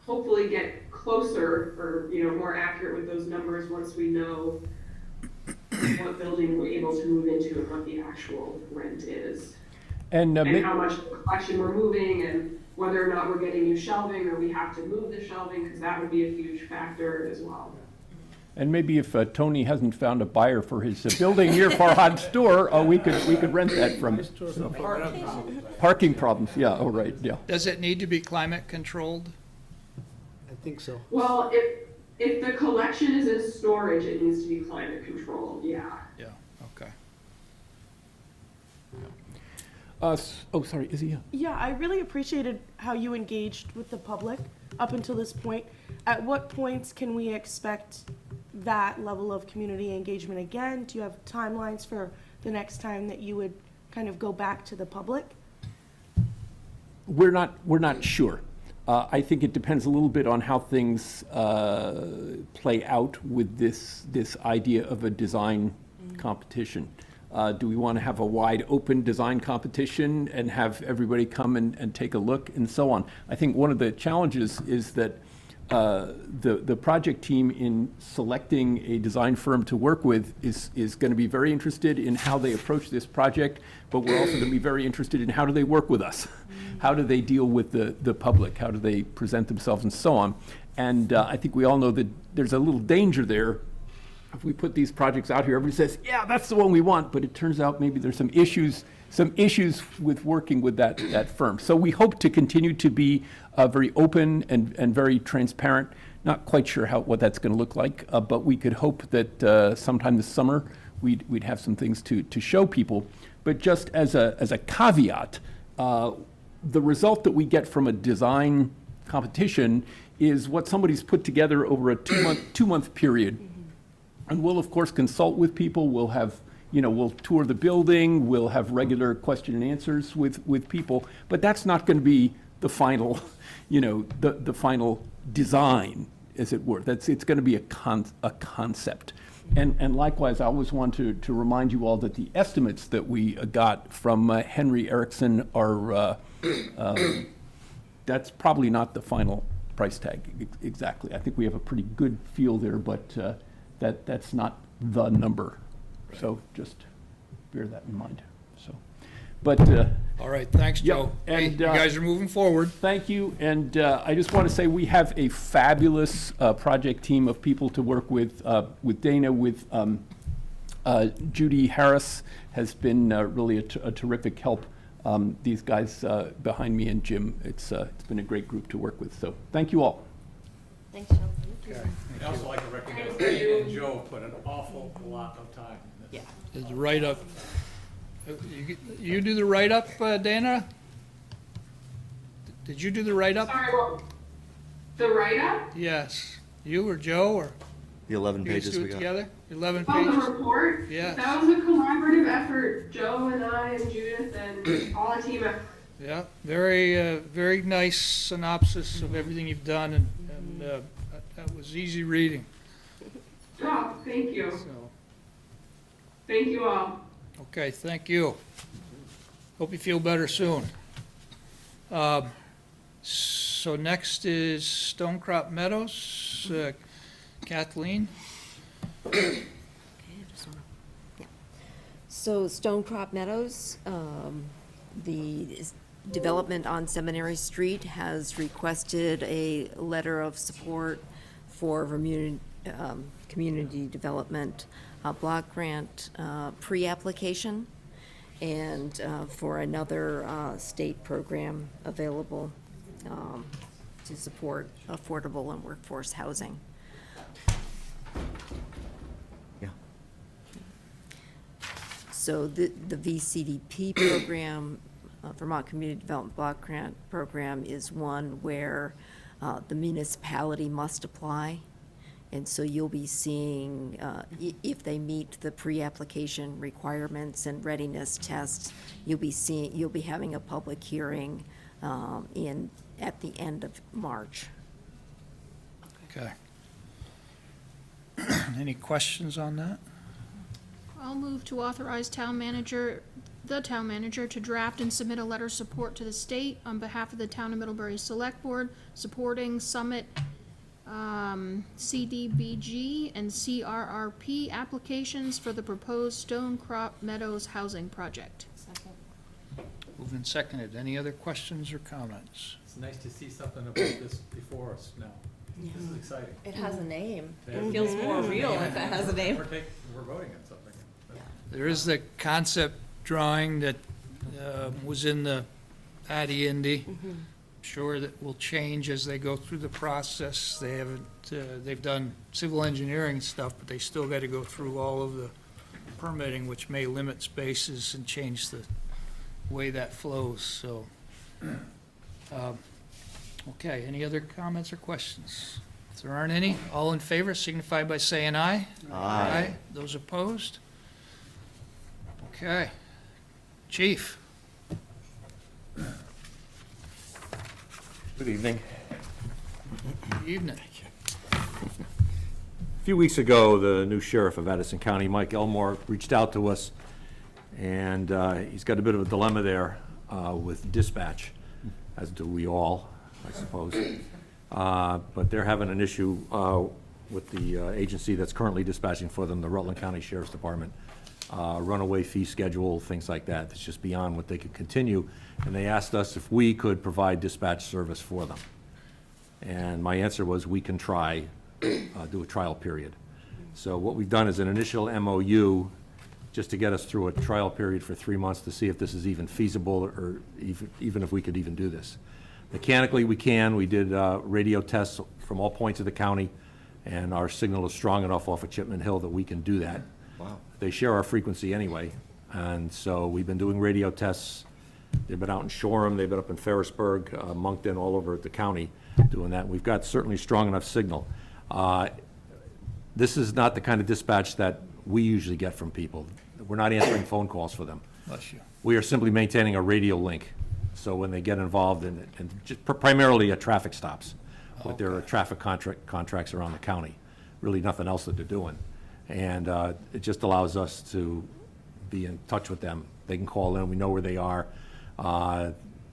hopefully get closer or more accurate with those numbers once we know what building we're able to move into and what the actual rent is, And how much of the collection we're moving, and whether or not we're getting new shelving or we have to move the shelving, because that would be a huge factor as well. And maybe if Tony hasn't found a buyer for his building near Farhad's store, we could rent that from him. Parking problems, yeah, oh, right, yeah. Does it need to be climate controlled? I think so. Well, if the collection is in storage, it needs to be climate controlled, yeah. Yeah, okay. Sorry, Izzy? Yeah, I really appreciated how you engaged with the public up until this point. At what points can we expect that level of community engagement again? Do you have timelines for the next time that you would kind of go back to the public? We're not sure. I think it depends a little bit on how things play out with this idea of a design competition. Do we want to have a wide open design competition and have everybody come and take a look and so on? I think one of the challenges is that the project team in selecting a design firm to work with is going to be very interested in how they approach this project, but we're also going to be very interested in how do they work with us? How do they deal with the public? How do they present themselves and so on? And I think we all know that there's a little danger there. If we put these projects out here, everybody says, yeah, that's the one we want, but it turns out maybe there's some issues with working with that firm. So we hope to continue to be very open and very transparent. Not quite sure what that's going to look like, but we could hope that sometime this summer we'd have some things to show people. But just as a caveat, the result that we get from a design competition is what somebody's put together over a two month period. And we'll, of course, consult with people. We'll have we'll tour the building, we'll have regular question and answers with people, but that's not going to be the final, the final design, as it were. It's going to be a concept. And likewise, I always want to remind you all that the estimates that we got from Henry Erickson are, that's probably not the final price tag exactly. I think we have a pretty good feel there, but that's not the number. So just bear that in mind. So, but All right, thanks, Joe. Yep, Hey, and, you guys are moving forward. thank you. And I just want to say we have a fabulous project team of people to work with Dana, with Judy Harris has been really a terrific help. These guys behind me and Jim, it's been a great group to work with. So thank you all. Thanks, Joe. Okay. I'd also like to recognize Dana and Joe put an awful lot of time in this. Yeah. Is the write-up, you do the write-up, Dana? Did you do the write-up? Sorry, what? The write-up? Yes. You or Joe, or The 11 you guys pages do we it got. together? 11 Oh, the pages? report? Yes. That was a collaborative effort, Joe and I and Judith and all a team effort. Yeah, very nice synopsis of everything you've done, and that was easy reading, Oh, thank you. so, Thank you all. okay, thank you. Hope you feel better soon. So next is Stonecrop Meadows. Kathleen? So Stonecrop Meadows, the development on Seminary Street has requested a letter of support for community development block grant pre-application, and for another state program available to support affordable and workforce housing. Yeah. So the VCDP program, Vermont Community Development Block Grant Program, is one where the municipality must apply. And so you'll be seeing, if they meet the pre-application requirements and readiness tests, you'll be having a public hearing at the end of March. Okay. Any questions on that? I'll move to authorize the town manager to draft and submit a letter of support to the state on behalf of the town of Middlebury Select Board, supporting Summit CDBG and CRRP applications for the proposed Stonecrop Meadows housing project. Moved and seconded. Any other questions or comments? It's nice to see something about this before us now. This is exciting. It has a name. Yeah. It feels more real Yeah. if it has a name. We're voting on something. There is the concept drawing that was in the Addy Indy. Sure that will change as they go through the process. They haven't, they've done civil engineering stuff, but they still got to go through all of the permitting, which may limit spaces and change the way that flows, so. Okay, any other comments or questions? If there aren't any, all in favor signify by saying aye. Aye. Those opposed? Okay. Chief? Good evening. Good evening. A few weeks ago, the new sheriff of Addison County, Mike Elmore, reached out to us, and he's got a bit of a dilemma there with dispatch, as do we all, I suppose. But they're having an issue with the agency that's currently dispatching for them, the Rutland County Sheriff's Department. Runaway fee schedule, things like that. It's just beyond what they could continue. And they asked us if we could provide dispatch service for them. And my answer was, we can try, do a trial period. So what we've done is an initial MOU, just to get us through a trial period for 3 months to see if this is even feasible, or even if we could even do this. Mechanically, we can. We did radio tests from all points of the county, and our signal is strong enough off of Chipman Hill that we can do that. Wow. They share our frequency anyway, and so we've been doing radio tests. They've been out in Shoreham, they've been up in Ferrisburg, Moncton, all over the county doing that. We've got certainly strong enough signal. This is not the kind of dispatch that we usually get from people. we're not answering phone calls for them. Bless you. We are simply maintaining a radio link, so when they get involved in, and just primarily at traffic stops, with their traffic contracts around the county, really nothing else that they're doing. And it just allows us to be in touch with them. They can call in, we know where they are.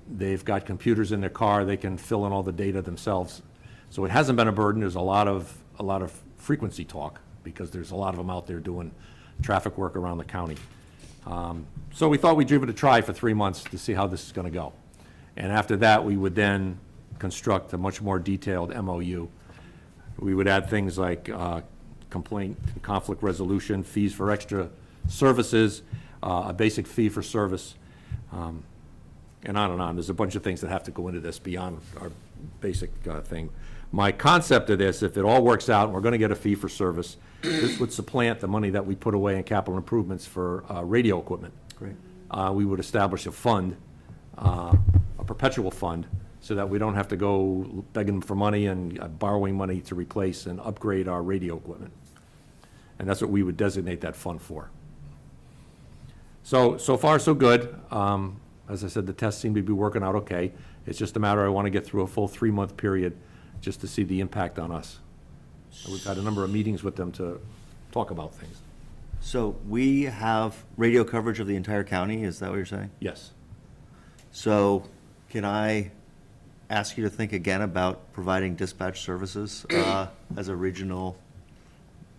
They've got computers in their car, they can fill in all the data themselves. So it hasn't been a burden. There's a lot of frequency talk, because there's a lot of them out there doing traffic work around the county. So we thought we'd give it a try for 3 months to see how this is gonna go. And after that, we would then construct a much more detailed MOU. We would add things like complaint and conflict resolution, fees for extra services, a basic fee for service, and on and on. There's a bunch of things that have to go into this beyond our basic thing. My concept of this, if it all works out, and we're gonna get a fee for service, this would supplant the money that we put away in capital improvements for radio equipment. Great. We would establish a fund, a perpetual fund, so that we don't have to go begging for money and borrowing money to replace and upgrade our radio equipment. And that's what we would designate that fund for. So far, so good. As I said, the tests seem to be working out okay. It's just a matter, I want to get through a full 3-month period just to see the impact on us. And we've had a number of meetings with them to talk about things. So we have radio coverage of the entire county, is that what you're saying? Yes. So can I ask you to think again about providing dispatch services as a regional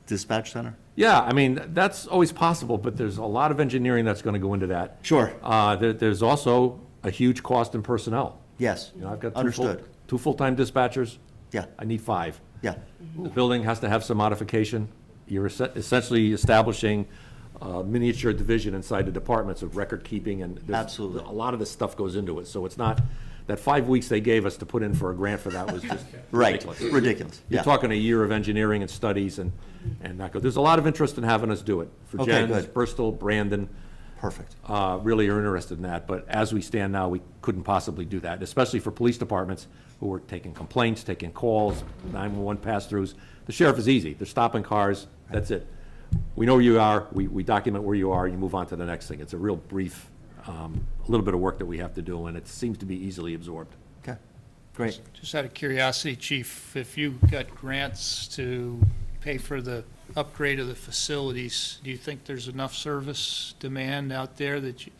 dispatch center? Yeah, I mean, that's always possible, but there's a lot of engineering that's going to go into that. Sure. There's also a huge cost in personnel. Yes, You know, I've got understood. two full-time dispatchers. Yeah, I need 5. yeah, The building has to have some modification. You're essentially establishing a miniature division inside the departments of record keeping, and Absolutely. a lot of this stuff goes into it. So it's not, that 5 weeks they gave us to put in for a grant for that was just right, ridiculous. ridiculous, You're yeah. talking a year of engineering and studies and that goes. There's a lot of interest in having us do it. Okay, Virgins, good. Bristol, Brandon, Perfect. really are interested in that, but as we stand now, we couldn't possibly do that, especially for police departments who are taking complaints, taking calls, 911 pass-throughs. The sheriff is easy. They're stopping cars, that's it. We know where you are, we document where you are, you move on to the next thing. It's a real brief, a little bit of work that we have to do, and it seems to be easily absorbed. Okay, great. Just out of curiosity, Chief, if you got grants to pay for the upgrade of the facilities, do you think there's enough service demand out there that you,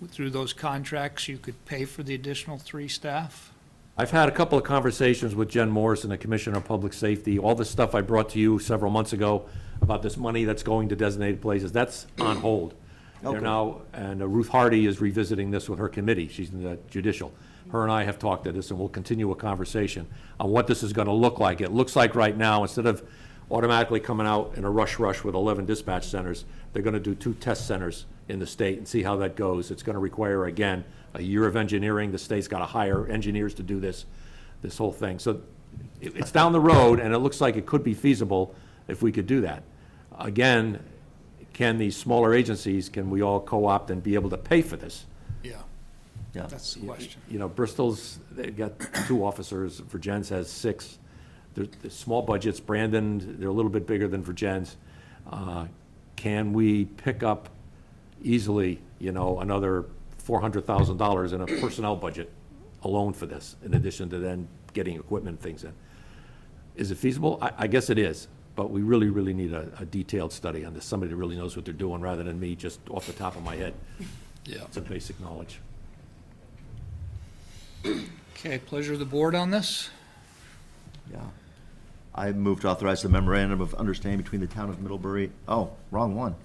through those contracts, you could pay for the additional 3 staff? I've had a couple of conversations with Jen Morrison, the Commissioner of Public Safety. All the stuff I brought to you several months ago about this money that's going to designated places, that's on hold. They're Okay. now, and Ruth Hardy is revisiting this with her committee. She's in the judicial. Her and I have talked to this, and we'll continue a conversation on what this is going to look like. It looks like right now, instead of automatically coming out in a rush with 11 dispatch centers, they're going to do 2 test centers in the state and see how that goes. It's going to require, again, a year of engineering. The state's got to hire engineers to do this whole thing. So it's down the road, and it looks like it could be feasible if we could do that. Again, can these smaller agencies, can we all co-opt and be able to pay for this? Yeah, Yeah. that's the question. You know, Bristol's, they've got 2 officers, Virgins has 6. There's small budgets. Brandon, they're a little bit bigger than Virgins. Can we pick up easily, you know, another $400,000 in a personnel budget alone for this, in addition to then getting equipment and things in? Is it feasible? I guess it is, but we really, really need a detailed study on this, somebody that really knows what they're doing, rather than me just off the top of my head. Yeah. It's a basic knowledge. Okay, pleasure of the board on this? Yeah. I move to authorize the memorandum of understanding between the town of Middlebury, oh, wrong one.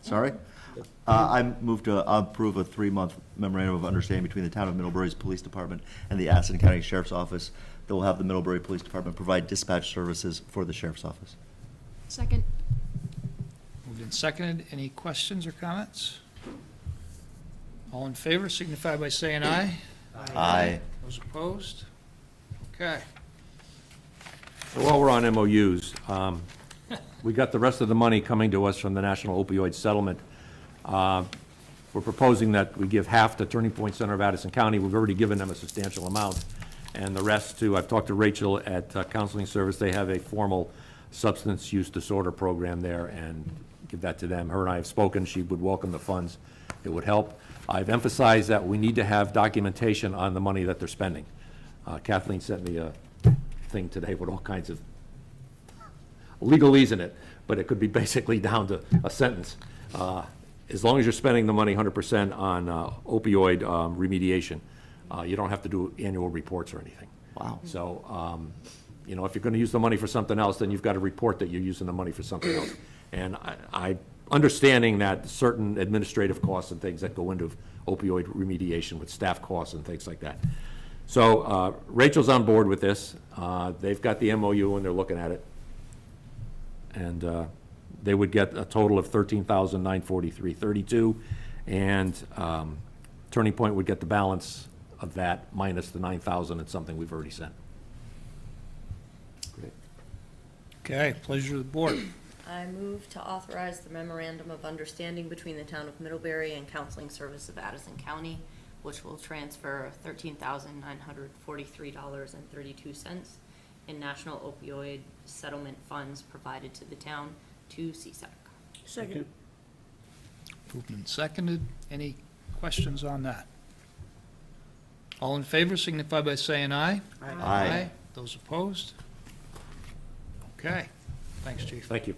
Sorry. I move to approve a 3-month memorandum of understanding between the town of Middlebury's Police Department and the Aston County Sheriff's Office that will have the Middlebury Police Department provide dispatch services for the Sheriff's Office. Second. Moved and seconded. Any questions or comments? All in favor signify by saying aye. Aye. Those opposed? Okay. So while we're on MOUs, we got the rest of the money coming to us from the National Opioid Settlement. We're proposing that we give half to Turning Point Center of Addison County. We've already given them a substantial amount. And the rest to, I've talked to Rachel at Counseling Service. They have a formal substance use disorder program there, and give that to them. Her and I have spoken, she would welcome the funds, it would help. I've emphasized that we need to have documentation on the money that they're spending. Kathleen sent me a thing today with all kinds of legalese in it, but it could be basically down to a sentence. As long as you're spending the money 100% on opioid remediation, you don't have to do annual reports or anything. Wow. So, you know, if you're gonna use the money for something else, then you've got to report that you're using the money for something else. And I understanding that certain administrative costs and things that go into opioid remediation with staff costs and things like that. So Rachel's on board with this. They've got the MOU and they're looking at it. And they would get a total of $13,943.32, and Turning Point would get the balance of that minus the $9,000 and something we've already sent. Great. Okay, pleasure of the board. I move to authorize the memorandum of understanding between the town of Middlebury and Counseling Service of Addison County, which will transfer $13,943.32 in national opioid settlement funds provided to the town to CSAC. Second. Moved and seconded. Any questions on that? All in favor signify by saying aye. Aye. Those opposed? Okay, thanks, Chief. Thank you.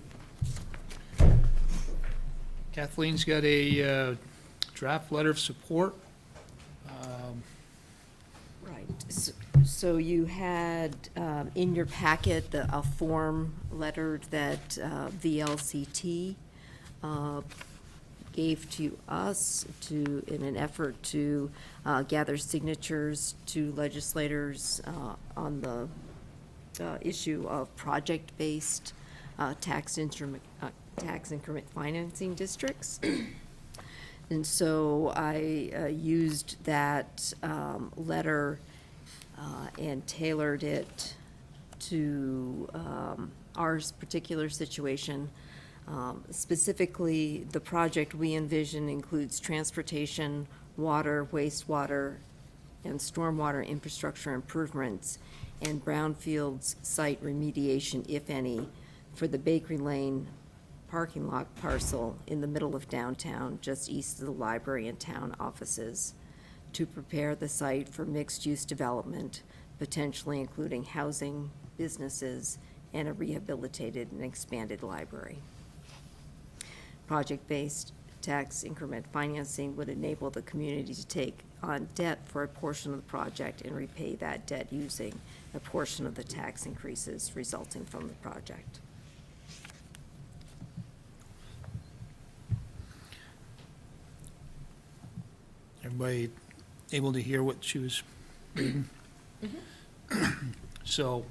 Kathleen's got a draft letter of support. Right, so you had in your packet a form letter that VLCT gave to us in an effort to gather signatures to legislators on the issue of project-based tax increment financing districts. And so I used that letter and tailored it to our particular situation. Specifically, the project we envision includes transportation, water, wastewater, and stormwater infrastructure improvements, and brownfields site remediation, if any, for the Bakery Lane parking lot parcel in the middle of downtown, just east of the library and town offices, to prepare the site for mixed-use development, potentially including housing, businesses, and a rehabilitated and expanded library. Project-based tax increment financing would enable the community to take on debt for a portion of the project and repay that debt using a portion of the tax increases resulting from the project. Everybody able to hear what she was reading? So,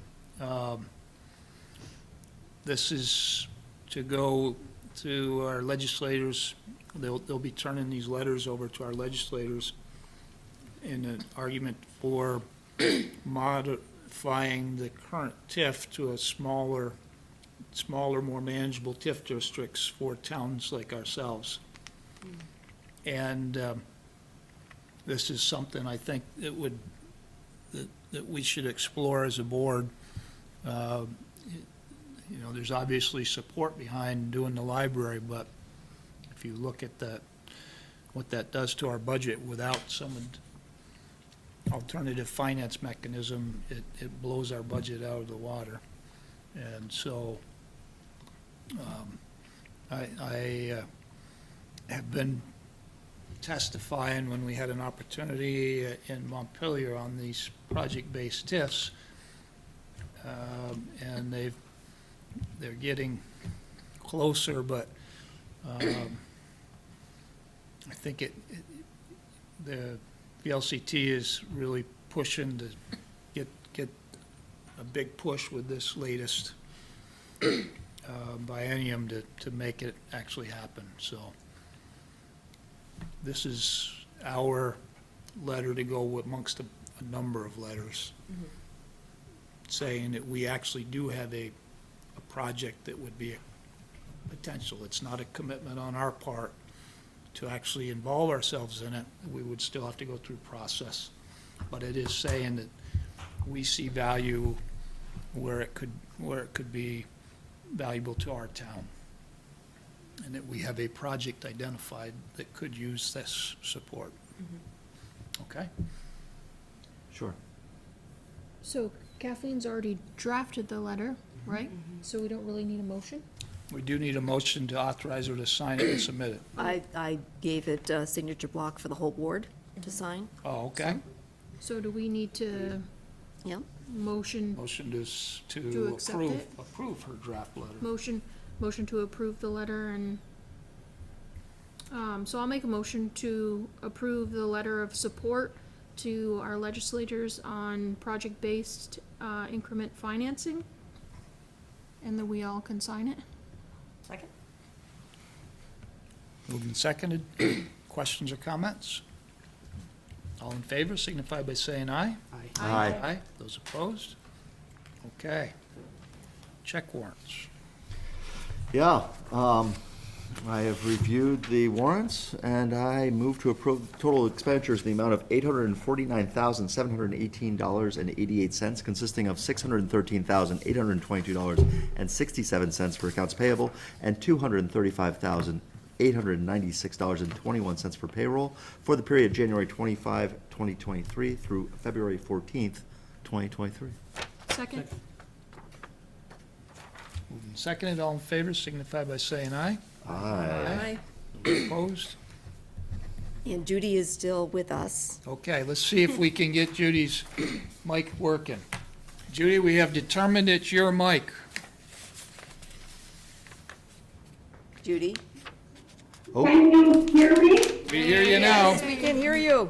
this is to go to our legislators. They'll be turning these letters over to our legislators in an argument for modifying the current TIF to a smaller, more manageable TIF districts for towns like ourselves. And this is something I think that we should explore as a board. You know, there's obviously support behind doing the library, but if you look at what that does to our budget without some alternative finance mechanism, it blows our budget out of the water. And so I have been testifying when we had an opportunity in Montpelier on these project-based TIFs, and they're getting closer, but I think the VLCT is really pushing to get a big push with this latest biennium to make it actually happen. So this is our letter to go amongst a number of letters saying that we actually do have a project that would be a potential. It's not a commitment on our part to actually involve ourselves in it. We would still have to go through process. But it is saying that we see value where it could be valuable to our town. and that we have a project identified that could use this support. Okay? Sure. So Kathleen's already drafted the letter, right? So we don't really need a motion? We do need a motion to authorize her to sign it and submit it. I gave it a signature block for the whole board to sign. Oh, okay. So do we need to Yep. motion, Motion to To accept approve, it? approve her draft letter. motion to approve the letter and, so I'll make a motion to approve the letter of support to our legislators on project-based, increment financing. And then we all can sign it. Second? Moved and seconded. Questions or comments? All in favor signify by saying aye. Aye. Aye. Those opposed? Okay. Check warrants. Yeah, I have reviewed the warrants, and I move to approve total expenditures in the amount of $849,718.88, consisting of $613,822.67 for accounts payable and $235,896.21 for payroll for the period January 25, 2023 through February 14th, 2023. Second? Moved and seconded. All in favor signify by saying aye. Aye. Those opposed? And Judy is still with us. Okay, let's see if we can get Judy's mic working. Judy, we have determined it's your mic. Judy? Oh, Can you hear me? We hear you now. Yes, we can hear you.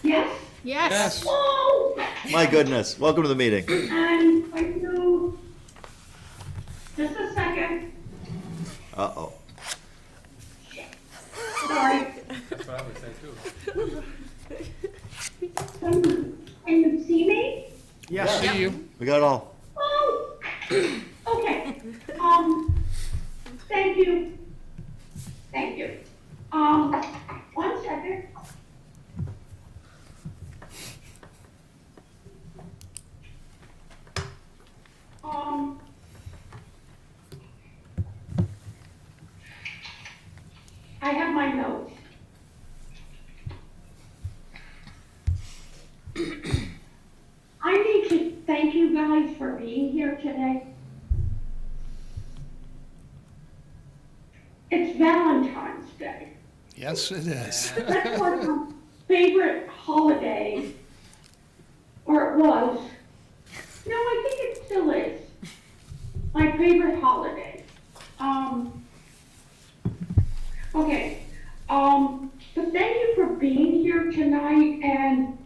Yes? Yes. Yes. Oh, my goodness. Welcome to the meeting. and I know, just a second, Uh-oh. sorry. That's what I would say too. Can you see me? Yes. See you. We got it all. Oh, okay. Thank you. Thank you. 1 second. I have my notes. I need to thank you guys for being here today. It's Valentine's Day. Yes, it is. That's like my favorite holiday, or it was. No, I think it still is. My favorite holiday. Okay. But thank you for being here tonight and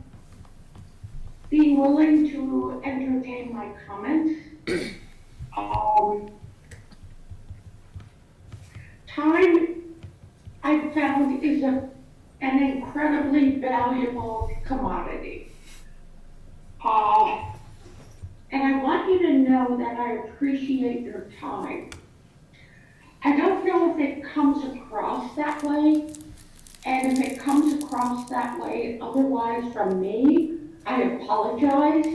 being willing to entertain my comments. Time, I've found, is an incredibly valuable commodity. And I want you to know that I appreciate your time. I don't know if it comes across that way, and if it comes across that way otherwise from me, I apologize.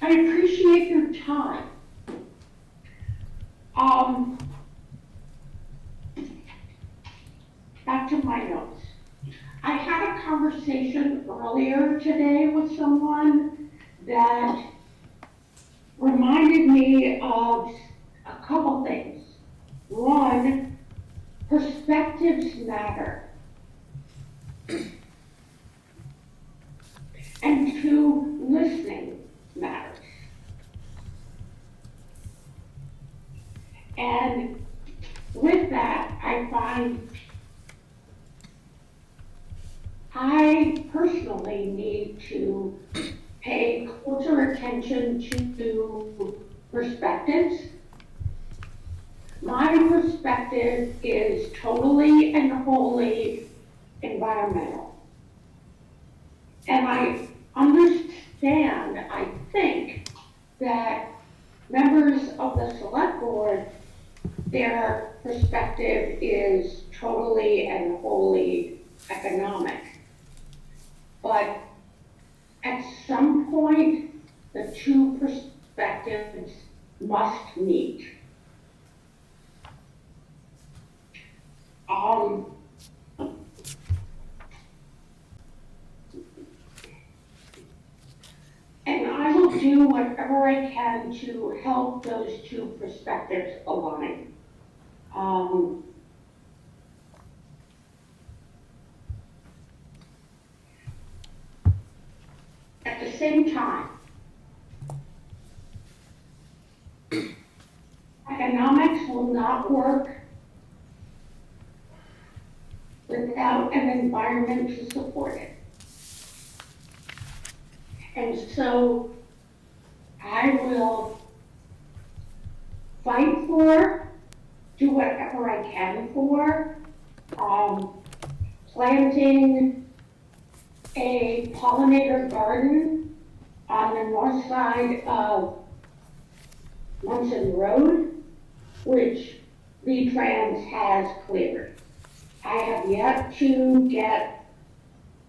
I appreciate your time. Back to my notes. I had a conversation earlier today with someone that reminded me of a couple things. One, perspectives matter. And two, listening matters. And with that, I find I personally need to pay closer attention to perspectives. My perspective is totally and wholly environmental. And I understand, I think, that members of the select board, their perspective is totally and wholly economic. But at some point, the two perspectives must meet. And I will do whatever I can to help those two perspectives align. At the same time, economics will not work without an environment to support it. And so I will fight for, do whatever I can for, planting a pollinator garden on the north side of Munson Road, which V-Trans has cleared. I have yet to get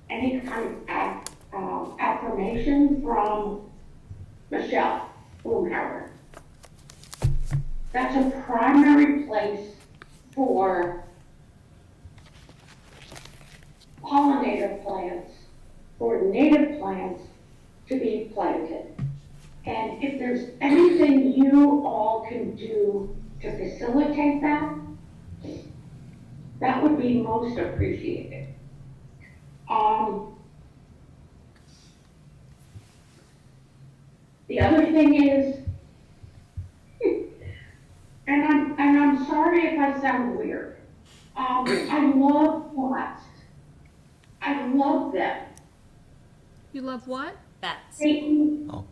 any kind of affirmation from Michelle Bloomhauer. That's a primary place for pollinator plants, for native plants to be planted. And if there's anything you all can do to facilitate that, that would be most appreciated. The other thing is, and I'm sorry if I sound weird. I love bats. I love them. You love what? Bats. Oh,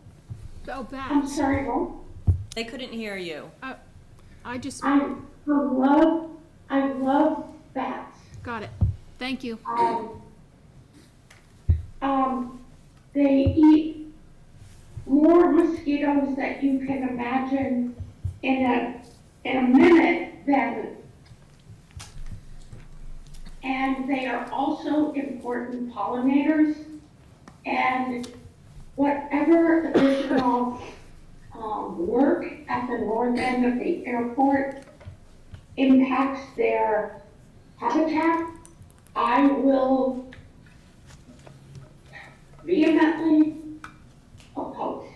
I'm bats. sorry, what? They couldn't hear you. I just I love bats. got it. Thank you. They eat more mosquitoes that you can imagine in a minute and they are also important pollinators, and whatever additional work at the north end of the airport impacts their habitat, I will vehemently oppose.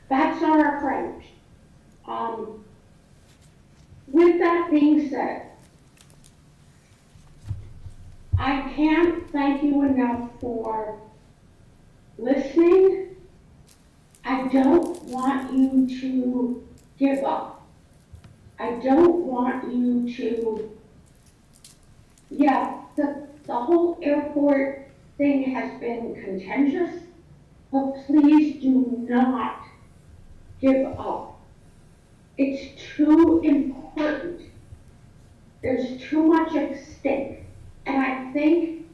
Bats are our friend. With that being said, I can't thank you enough for listening. I don't want you to give up. I don't want you to, the whole airport thing has been contentious, but please do not give up. It's too important. There's too much at stake. And I think,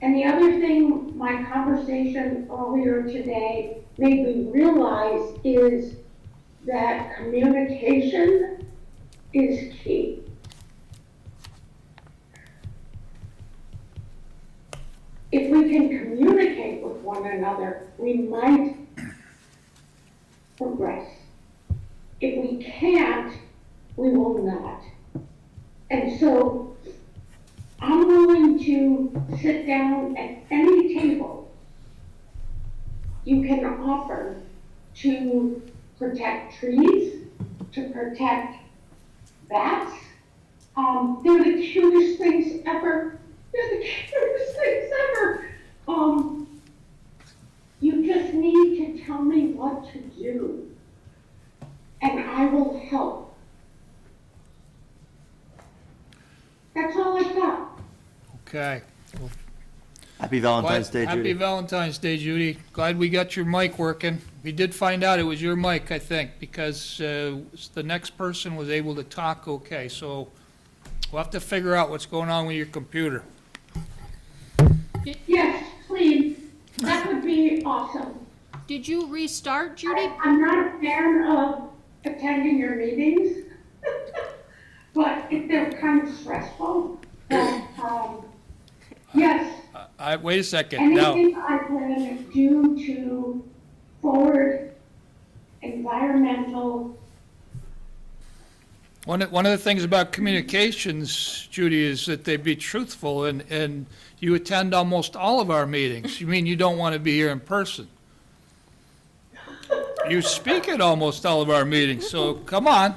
and the other thing my conversation earlier today made me realize is that communication is key. If we can communicate with one another, we might progress. If we can't, we will not. And so I'm willing to sit down at any table you can offer to protect trees, to protect bats. They're the cutest things ever. They're the cutest things ever. You just need to tell me what to do, and I will help. That's all I got. Okay. Well, Happy Valentine's Day, Happy Judy. Valentine's Day, Judy. Glad we got your mic working. We did find out it was your mic, I think, because the next person was able to talk okay. So we'll have to figure out what's going on with your computer. Yes, please. That would be awesome. Did you restart, Judy? I'm not a fan of attending your meetings, but if they're kind of stressful, but, yes. Wait a second. Now, Anything I can do to forward environmental. One of the things about communications, Judy, is that they be truthful, and you attend almost all of our meetings. You mean you don't want to be here in person? You speak at almost all of our meetings, so come on.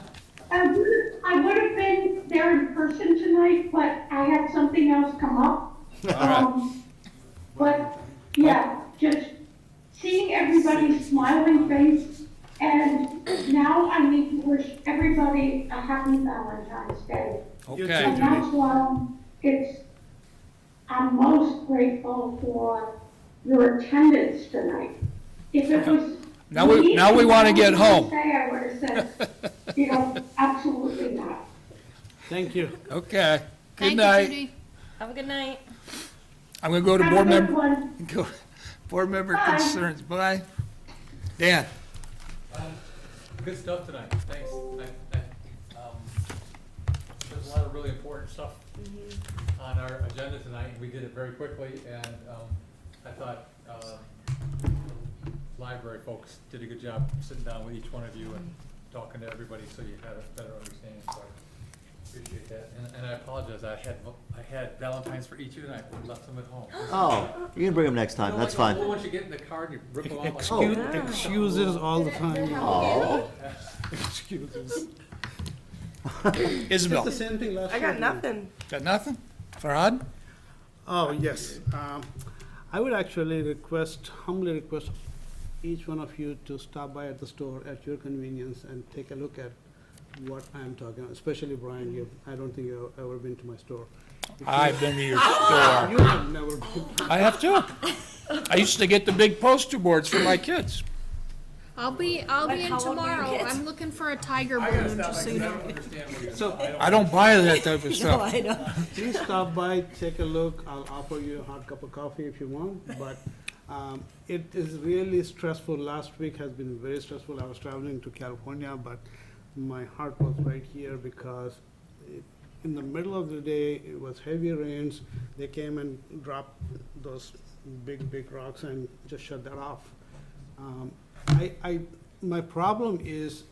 I would have been there in person tonight, but I had something else come up. But, yeah, just seeing everybody's smiling face, and now I need to wish everybody a happy Valentine's Day. Okay. And that's why I'm most grateful for your attendance tonight. If it was Now we want to get home. I would have said, absolutely not. Thank you. Okay. Good Thank you, night. Judy. Have a good night. I'm going to go to Have a board good member, one. board member Bye. concerns. Bye. Dan? Good stuff tonight, thanks. There's a lot of really important stuff on our agenda tonight, and we did it very quickly, and I thought the library folks did a good job sitting down with each one of you and talking to everybody so you had a better understanding, so I appreciate that. And I apologize, I had Valentines for each of you, and I left them at home. Oh, you can bring them next time, that's fine. Well, once you get in the car and you rip them off. Excuses all the time. Oh, Excuses. Isabel? It's the same thing last I got week. nothing. Got nothing? Farhad? Oh, yes. I would actually humbly request each one of you to stop by at the store at your convenience and take a look at what I'm talking about, especially Brian. I don't think you've ever been to my store. I've been to your store. You have never been. I have too. I used to get the big poster boards for my kids. I'll be in tomorrow. I'm looking for a tiger I gotta balloon, stop, just so I you never know. understand what you're So- saying. I don't buy that type of stuff. Please stop by, take a look. I'll offer you a hot cup of coffee if you want, but it is really stressful. Last week has been very stressful. I was traveling to California, but my heart was right here because in the middle of the day, it was heavy rains. They came and dropped those big rocks and just shut that off. My problem is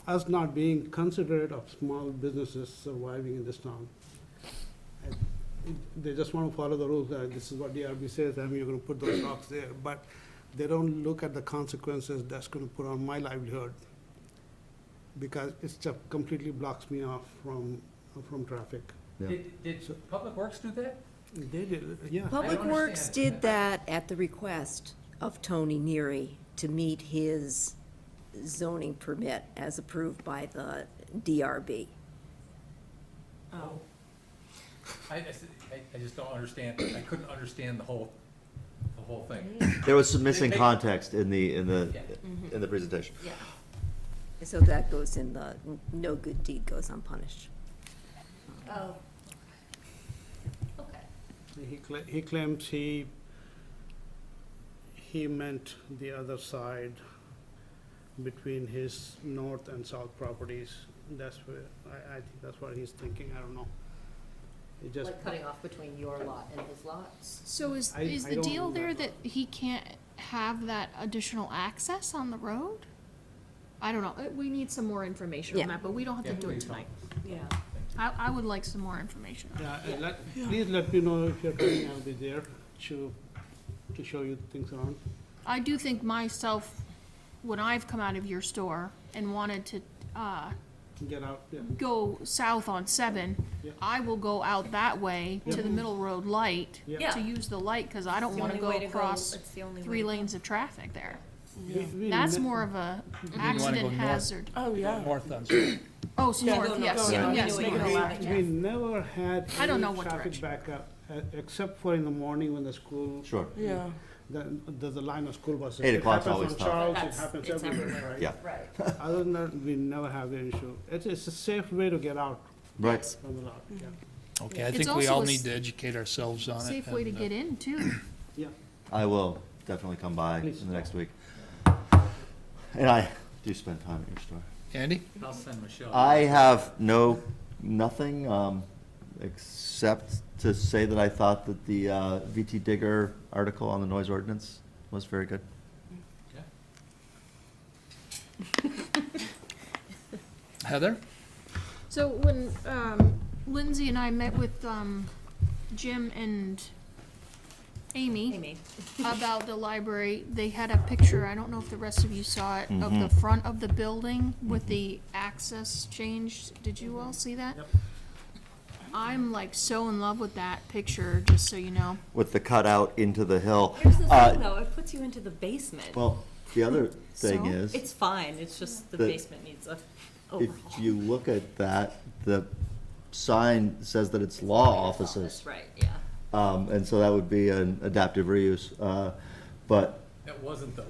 us not being considerate of small businesses surviving in this town. They just want to follow the rules. This is what DRB says, and you're going to put those rocks there. But they don't look at the consequences that's going to put on my livelihood, because it just completely blocks me off from traffic. Did Public Works do that? They did, yeah. Public don't Works understand. did that at the request of Tony Neary to meet his zoning permit as approved by the DRB. Oh. I just don't understand, I couldn't understand the whole thing. there was some missing They- context in the Mm-hmm. in the presentation. Yeah. So that goes in the no good deed goes unpunished. Oh. Okay. He claims he meant the other side between his north and south properties. That's where, I think that's what he's thinking, I don't know. It just, Like cutting off between your lot and his lots. So is I the don't deal know there that. that he can't have that additional access on the road? I don't know. We need some more information Yeah. on that, but we don't have to Yeah, do it please tonight. Yeah. I would like some more information on that. yeah, please let me know if you're coming, I'll be there to show you things around. I do think myself, when I've come out of your store and wanted to, Get out, yeah. go south on 7, Yeah. I will go out that way to the Middle Road light Yeah. to use the light, because I don't the want to only go way to go. across It's the only way 3 to go. lanes of traffic there. We That's ne- more of a wanna go accident north? hazard. Oh, yeah. North on Street. Oh, so Yeah, north, go yes, north. yes, Yeah. north. Yeah. We never had I don't know any what traffic direction. backup, except for in the morning when the school. Sure. Yeah. There's a line of school buses. 8 o'clock's It always happens tough. on Charles, it That's- happens it's everywhere, right? Yeah. Right. Other than that, we never have an issue. It's a safe way to get out Right. from the lot, yeah. Okay, I It's think we also all a need to educate ourselves on it. Safe way to and, get in, too. Yeah. I will definitely come by Please. in the next week. And I do spend time at your store. Andy? I'll send Michelle. I have nothing, except to say that I thought that the VT Digger article on the noise ordinance was very good. Yeah. Heather? So when Lindsay and I met with Jim and Amy about the library, they had a picture, I don't know if the rest of you saw it, of the front of the building with the access changed. Did you all see that? Yep. I'm like so in love with that picture, just so you know. With the cutout into the hill. Here's the thing, though, it puts you into the basement. Well, the other thing So? is, It's fine, it's just the The- basement needs a if overhaul. you look at that, the sign says that it's law offices. That's right, yeah. And so that would be an adaptive reuse, but That wasn't the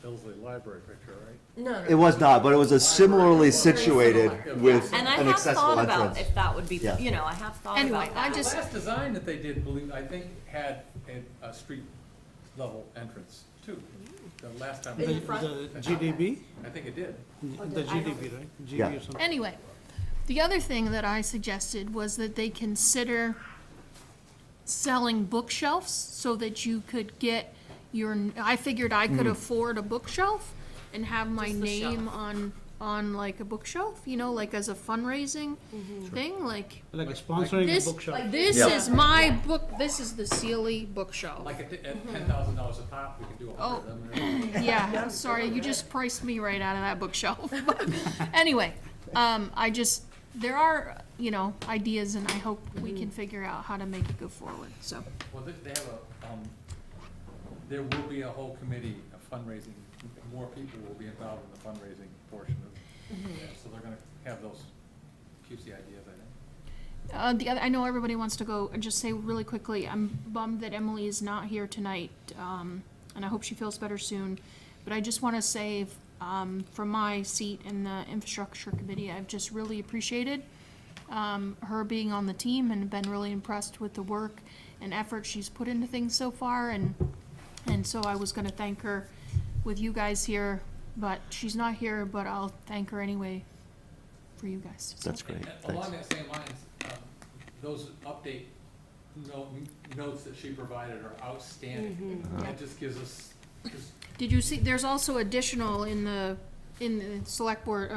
Ilsley Library picture, right? No, it was not, but it was a similarly situated with And I an have accessible thought about entrance. if that would be, Yeah. you know, I have thought Anyway, about I that. just- The last design that they did, I think, had a street level entrance too. The last time. In the front? The GDB? I think it did. The GDB, right? Yeah. GB or something. Anyway, the other thing that I suggested was that they consider selling bookshelves so that you could get I figured I could afford a bookshelf and have my Just the name shelf. on like a bookshelf, you know, like as a fundraising thing, like Like sponsoring a this, bookshop. this Yeah. is my book, this is the Sealy bookshelf. Like at $10,000 a pop, we could do a Oh. hundred of them. Yeah, sorry, you just priced me right out of that bookshelf. But anyway, there are, you know, ideas, and I hope we can figure out how to make it go forward, so. Well, they have there will be a whole committee of fundraising. More people will be involved in the fundraising portion of, so they're gonna have those juicy ideas, I think. I know everybody wants to go, and just say really quickly, I'm bummed that Emily is not here tonight, and I hope she feels better soon. But I just want to say, from my seat in the infrastructure committee, I've just really appreciated her being on the team and been really impressed with the work and effort she's put into things so far. And so I was going to thank her with you guys here, but she's not here, but I'll thank her anyway for you guys. So. That's great, And along thanks. that same lines, those update notes that she provided are outstanding. That just gives us, Did you see, there's also additional in the select board,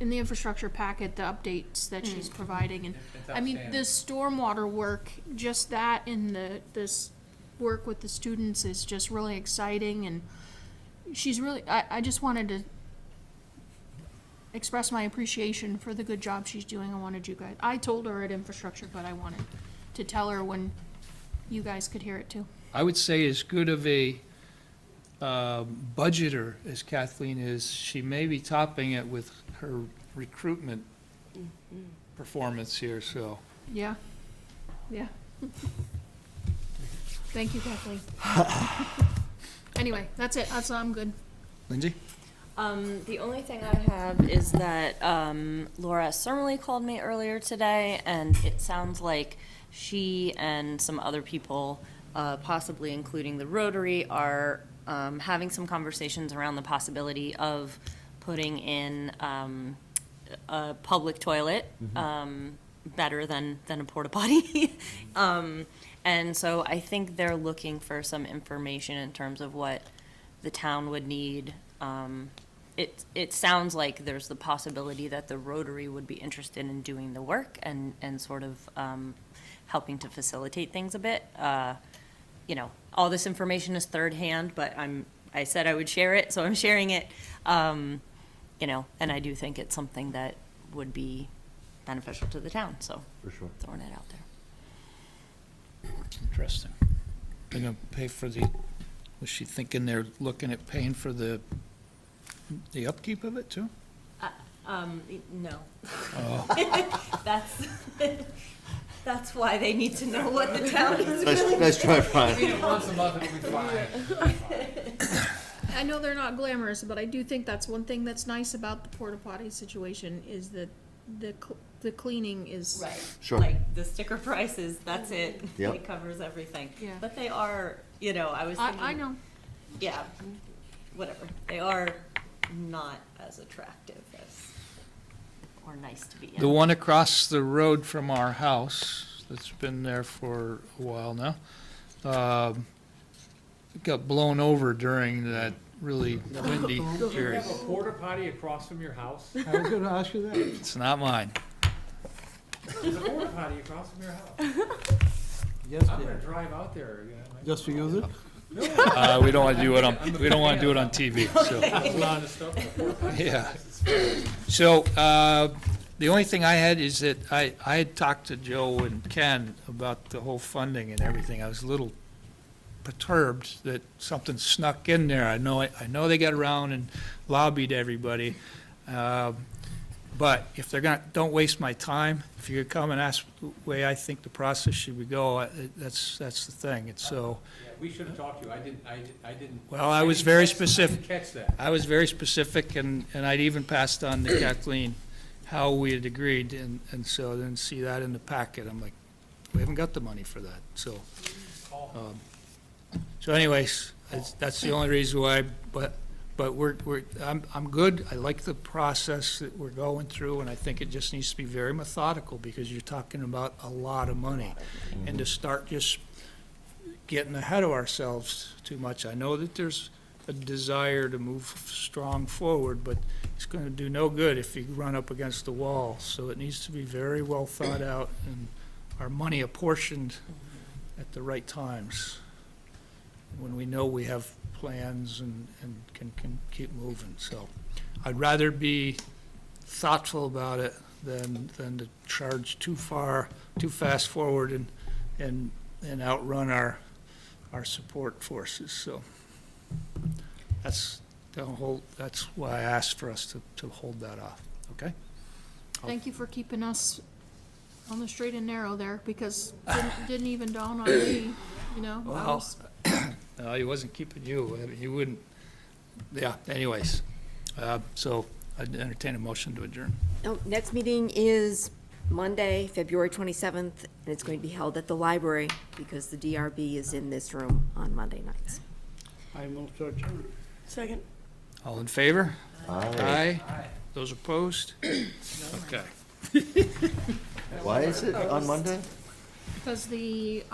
in the infrastructure packet, the updates that she's providing, and, it's I mean, the outstanding. stormwater work, just that in this work with the students is just really exciting, and she's really, I just wanted to express my appreciation for the good job she's doing. I told her at infrastructure, but I wanted to tell her when you guys could hear it too. I would say as good of a budgeter as Kathleen is, she may be topping it with her recruitment performance here, so. Yeah, yeah. Thank you, Kathleen. Anyway, that's it, I'm good. Lindsay? The only thing I have is that Laura Sermley called me earlier today, and it sounds like she and some other people, possibly including the Rotary, are having some conversations around the possibility of putting in a public toilet, better than a porta potty. And so I think they're looking for some information in terms of what the town would need. It sounds like there's the possibility that the Rotary would be interested in doing the work and sort of helping to facilitate things a bit. You know, all this information is third hand, but I said I would share it, so I'm sharing it. You know, and I do think it's something that would be beneficial to the town, so For sure. throwing it out there. Interesting. They're gonna pay for was she thinking they're looking at paying for the upkeep of it too? No. Oh, That's why they need to know what the town is really. Nice try, Brian. Once a month, it'll be fine. I know they're not glamorous, but I do think that's one thing that's nice about the porta potty situation is that the cleaning is. Right. Sure. Like the sticker prices, that's it. Yep. It covers everything. Yeah. But they are, you know, I was thinking. I know. Yeah, whatever. They are not as attractive as, or nice to be in. the one across the road from our house, that's been there for a while now, got blown over during that really windy Do you period. have a porta potty across from your house? I was gonna ask you that. It's not mine. There's a porta potty across from your house. Yes, I'm dear. gonna drive out there. Just to use it? We don't want to do it on, we don't want to do it on TV, so. There's a lot of stuff in the porta potty. Yeah. So, the only thing I had is that I had talked to Joe and Ken about the whole funding and everything. I was a little perturbed that something snuck in there. I know they got around and lobbied everybody. But if they're gonna, don't waste my time. If you could come and ask the way I think the process should go, that's the thing. It's so. Yeah, we should have talked to you. I didn't. Well, I was very I didn't specific. catch that. I was very specific, and I'd even passed on to Kathleen how we had agreed, and so then see that in the packet. I'm like, we haven't got the money for that, so. So anyways, that's the only reason why, but I'm good. I like the process that we're going through, and I think it just needs to be very methodical, because you're talking about a lot of money. And to start just getting ahead of ourselves too much. I know that there's a desire to move strong forward, but it's going to do no good if you run up against the wall. So it needs to be very well thought out, and our money apportioned at the right times, when we know we have plans and can keep moving. So I'd rather be thoughtful about it than to charge too fast forward and outrun our support forces. So that's why I asked for us to hold that off, okay? Thank you for keeping us on the straight and narrow there, because didn't even dawn on me, you know. I Well, was- no, he wasn't keeping you. I mean, he wouldn't, yeah, anyways. So I'd entertain a motion to adjourn. Oh, next meeting is Monday, February 27th, and it's going to be held at the library because the DRB is in this room on Monday nights. I move to adjourn. Second. All in favor? Aye. Aye. Those opposed? Okay. Why is it on Monday? Because the